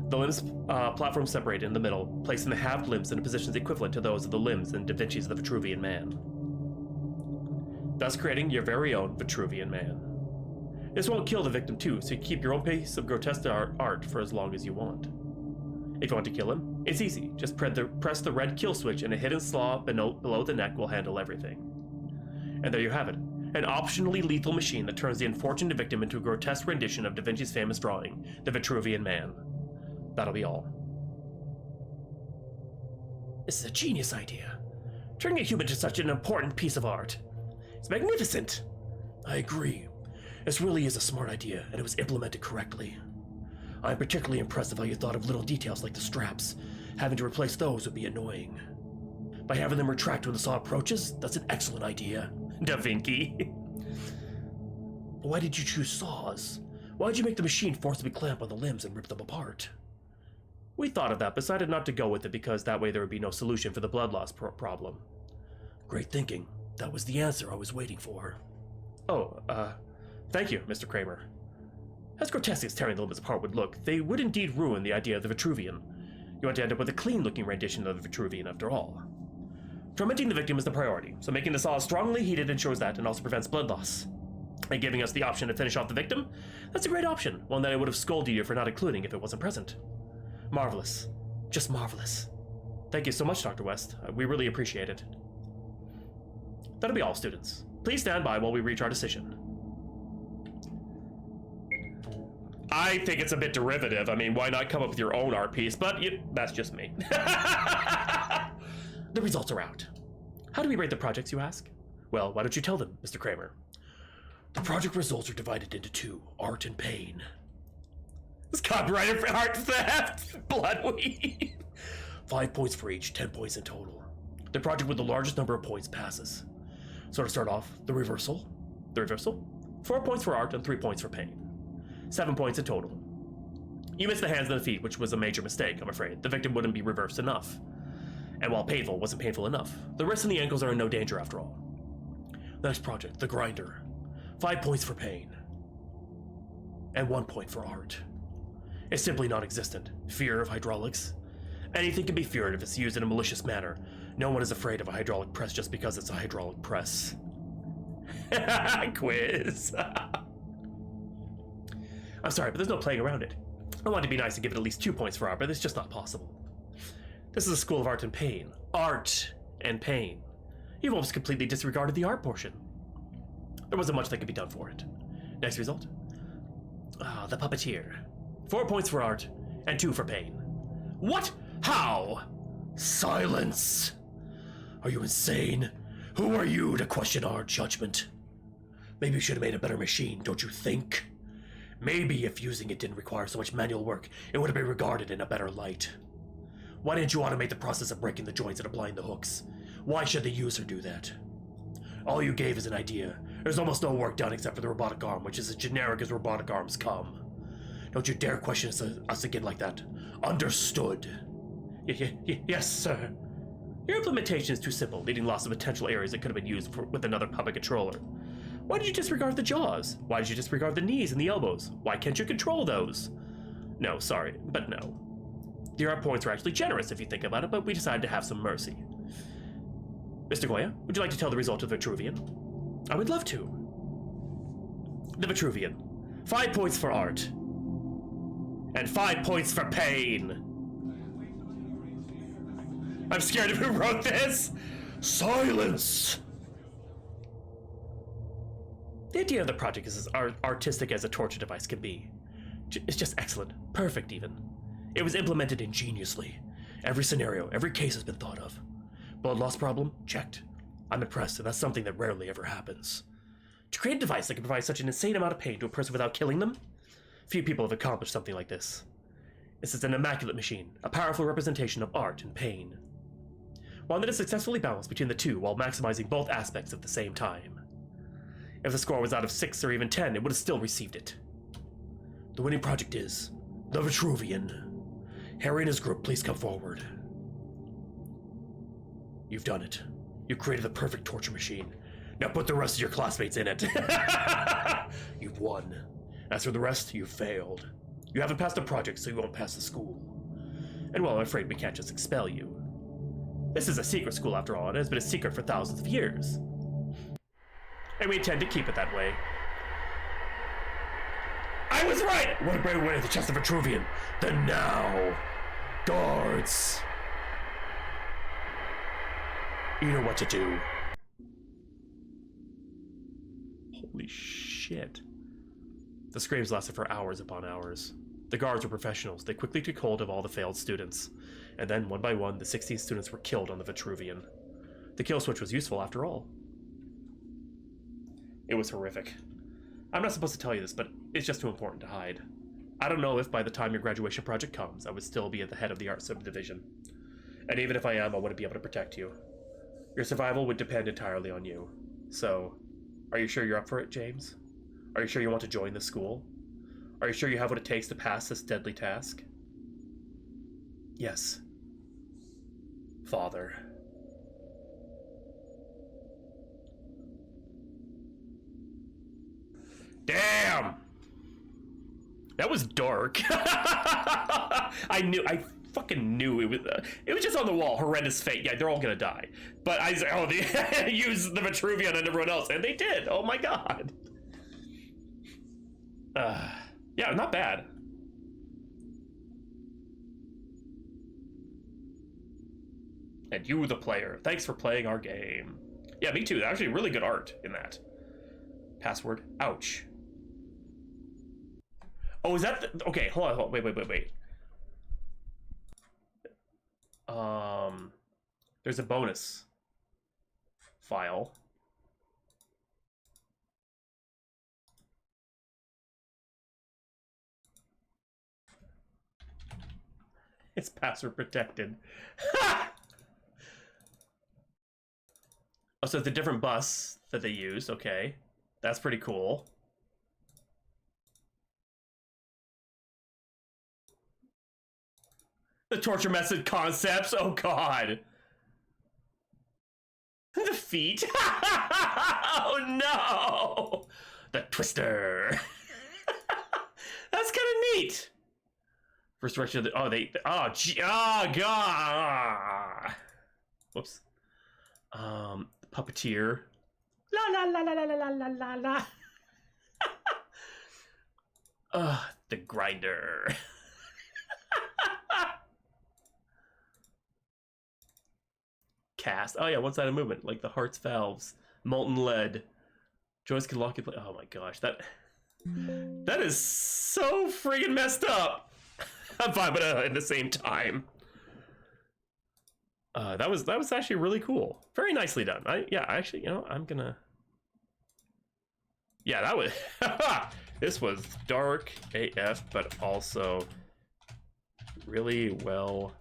platform separated in the middle, placing the halved limbs in positions equivalent to those of the limbs in Da Vinci's The Vitruvian Man. Thus creating your very own Vitruvian Man. This won't kill the victim too, so you keep your own piece of grotesque art for as long as you want. If you want to kill him, It's easy. Just press the red kill switch and a hidden slaw below the neck will handle everything. And there you have it. An optionally lethal machine that turns the unfortunate victim into a grotesque rendition of Da Vinci's famous drawing, the Vitruvian Man. That'll be all. This is a genius idea. Turning a human into such an important piece of art. It's magnificent. I agree. This really is a smart idea, and it was implemented correctly. I'm particularly impressed with how you thought of little details like the straps. Having to replace those would be annoying. By having them retract when the saw approaches, that's an excellent idea. Da Vinci. But why did you choose saws? Why did you make the machine forcibly clamp on the limbs and rip them apart? We thought of that, but decided not to go with it because that way there would be no solution for the blood loss problem. Great thinking. That was the answer I was waiting for. Oh, thank you, Mr. Kramer. As grotesque as tearing the limbs apart would look, they would indeed ruin the idea of the Vitruvian. You want to end up with a clean-looking rendition of the Vitruvian after all. Tormenting the victim is the priority, so making the saw strongly heated ensures that and also prevents blood loss. And giving us the option to finish off the victim, that's a great option, one that I would have scolded you for not including if it wasn't present. Marvelous. Just marvelous. Thank you so much, Dr. West. We really appreciate it. That'll be all, students. Please stand by while we reach our decision. I think it's a bit derivative. I mean, why not come up with your own art piece? But that's just me. The results are out. How do we rate the projects, you ask? Well, why don't you tell them, Mr. Kramer? The project results are divided into two, art and pain. It's copyrighted for art theft! Bloodweed! 5 points for each, 10 points in total. The project with the largest number of points passes. So to start off, the reversal. 4 points for art and 3 points for pain. 7 points in total. You missed the hands and the feet, which was a major mistake, I'm afraid. The victim wouldn't be reversed enough. And while painful, wasn't painful enough. The wrists and the ankles are in no danger after all. The next project, the grinder. 5 points for pain. And 1 point for art. It's simply non-existent. Fear of hydraulics. Anything can be feared if it's used in a malicious manner. No one is afraid of a hydraulic press just because it's a hydraulic press. Quiz. I'm sorry, but there's no playing around it. I wanted to be nice and give it at least 2 points for art, but it's just not possible. This is a school of art and pain. Art and pain. You've almost completely disregarded the art portion. There wasn't much that could be done for it. Next result. The puppeteer. 4 points for art, and 2 for pain. What? How? Silence! Are you insane? Who are you to question our judgment? Maybe you should have made a better machine, don't you think? Maybe if using it didn't require so much manual work, it would have been regarded in a better light. Why didn't you automate the process of breaking the joints and applying the hooks? Why should the user do that? All you gave is an idea. There's almost no work done except for the robotic arm, which is as generic as robotic arms come. Don't you dare question us again like that. Understood. Yes, sir. Your implementation is too simple, leaving lots of potential areas that could have been used with another puppet controller. Why did you disregard the jaws? Why did you disregard the knees and the elbows? Why can't you control those? No, sorry, but no. The art points were actually generous if you think about it, but we decided to have some mercy. Mr. Goya, would you like to tell the result of the Vitruvian? I would love to. The Vitruvian. 5 points for art. And 5 points for pain. I'm scared of who wrote this. Silence! The idea of the project is as artistic as a torture device can be. It's just excellent. Perfect, even. It was implemented ingeniously. Every scenario, every case has been thought of. Blood loss problem? Checked. I'm impressed, and that's something that rarely ever happens. To create a device that can provide such an insane amount of pain to a person without killing them? Few people have accomplished something like this. This is an immaculate machine, a powerful representation of art and pain. One that is successfully balanced between the two while maximizing both aspects at the same time. If the score was out of 6 or even 10, it would have still received it. The winning project is the Vitruvian. Harry and his group, please come forward. You've done it. You've created the perfect torture machine. Now put the rest of your classmates in it. You've won. As for the rest, you've failed. You haven't passed the project, so you won't pass the school. And well, I'm afraid we can't just expel you. This is a secret school after all, and it has been a secret for thousands of years. And we intend to keep it that way. I was right! What a brave way to test the Vitruvian. Then now, Guards! You know what to do. Holy shit. The screams lasted for hours upon hours. The guards were professionals. They quickly took hold of all the failed students. And then, one by one, the 16 students were killed on the Vitruvian. The kill switch was useful after all. It was horrific. I'm not supposed to tell you this, but it's just too important to hide. I don't know if by the time your graduation project comes, I would still be at the head of the art subdivision. And even if I am, I wouldn't be able to protect you. Your survival would depend entirely on you. So, are you sure you're up for it, James? Are you sure you want to join the school? Are you sure you have what it takes to pass this deadly task? Yes. Father. Damn! That was dark. I fucking knew it was just on the wall. Horrendous fate. Yeah, they're all gonna die. But I said, oh, they use the Vitruvian on everyone else, and they did. Oh my god. Yeah, not bad. And you, the player, thanks for playing our game. Yeah, me too. Actually, really good art in that. Password. Ouch. Oh, is that the, okay, hold on, wait. There's a bonus file. It's password protected. Oh, so it's a different bus that they used. Okay, that's pretty cool. The torture method concepts. Oh god. The feet. Oh no. The twister. That's kind of neat. First direction of the, oh, they, oh, gee, oh, God. Whoops. Puppeteer. La, la, la, la, la, la, la, la, la. The grinder. Cast. Oh, yeah, one-sided movement, like the heart's valves. Molten lead. Joints can lock in place. Oh, my gosh. That is so friggin' messed up. I'm fine, but at the same time, that was actually really cool. Very nicely done. Actually, you know, I'm gonna. Yeah, that was. This was dark AF, but also really well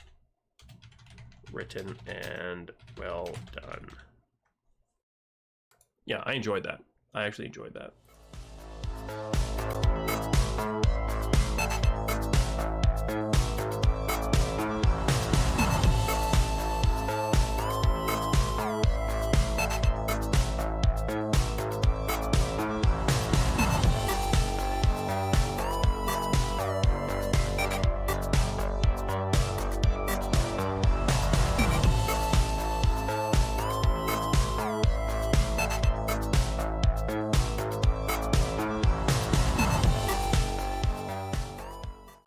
written and well done. Yeah, I enjoyed that. I actually enjoyed that.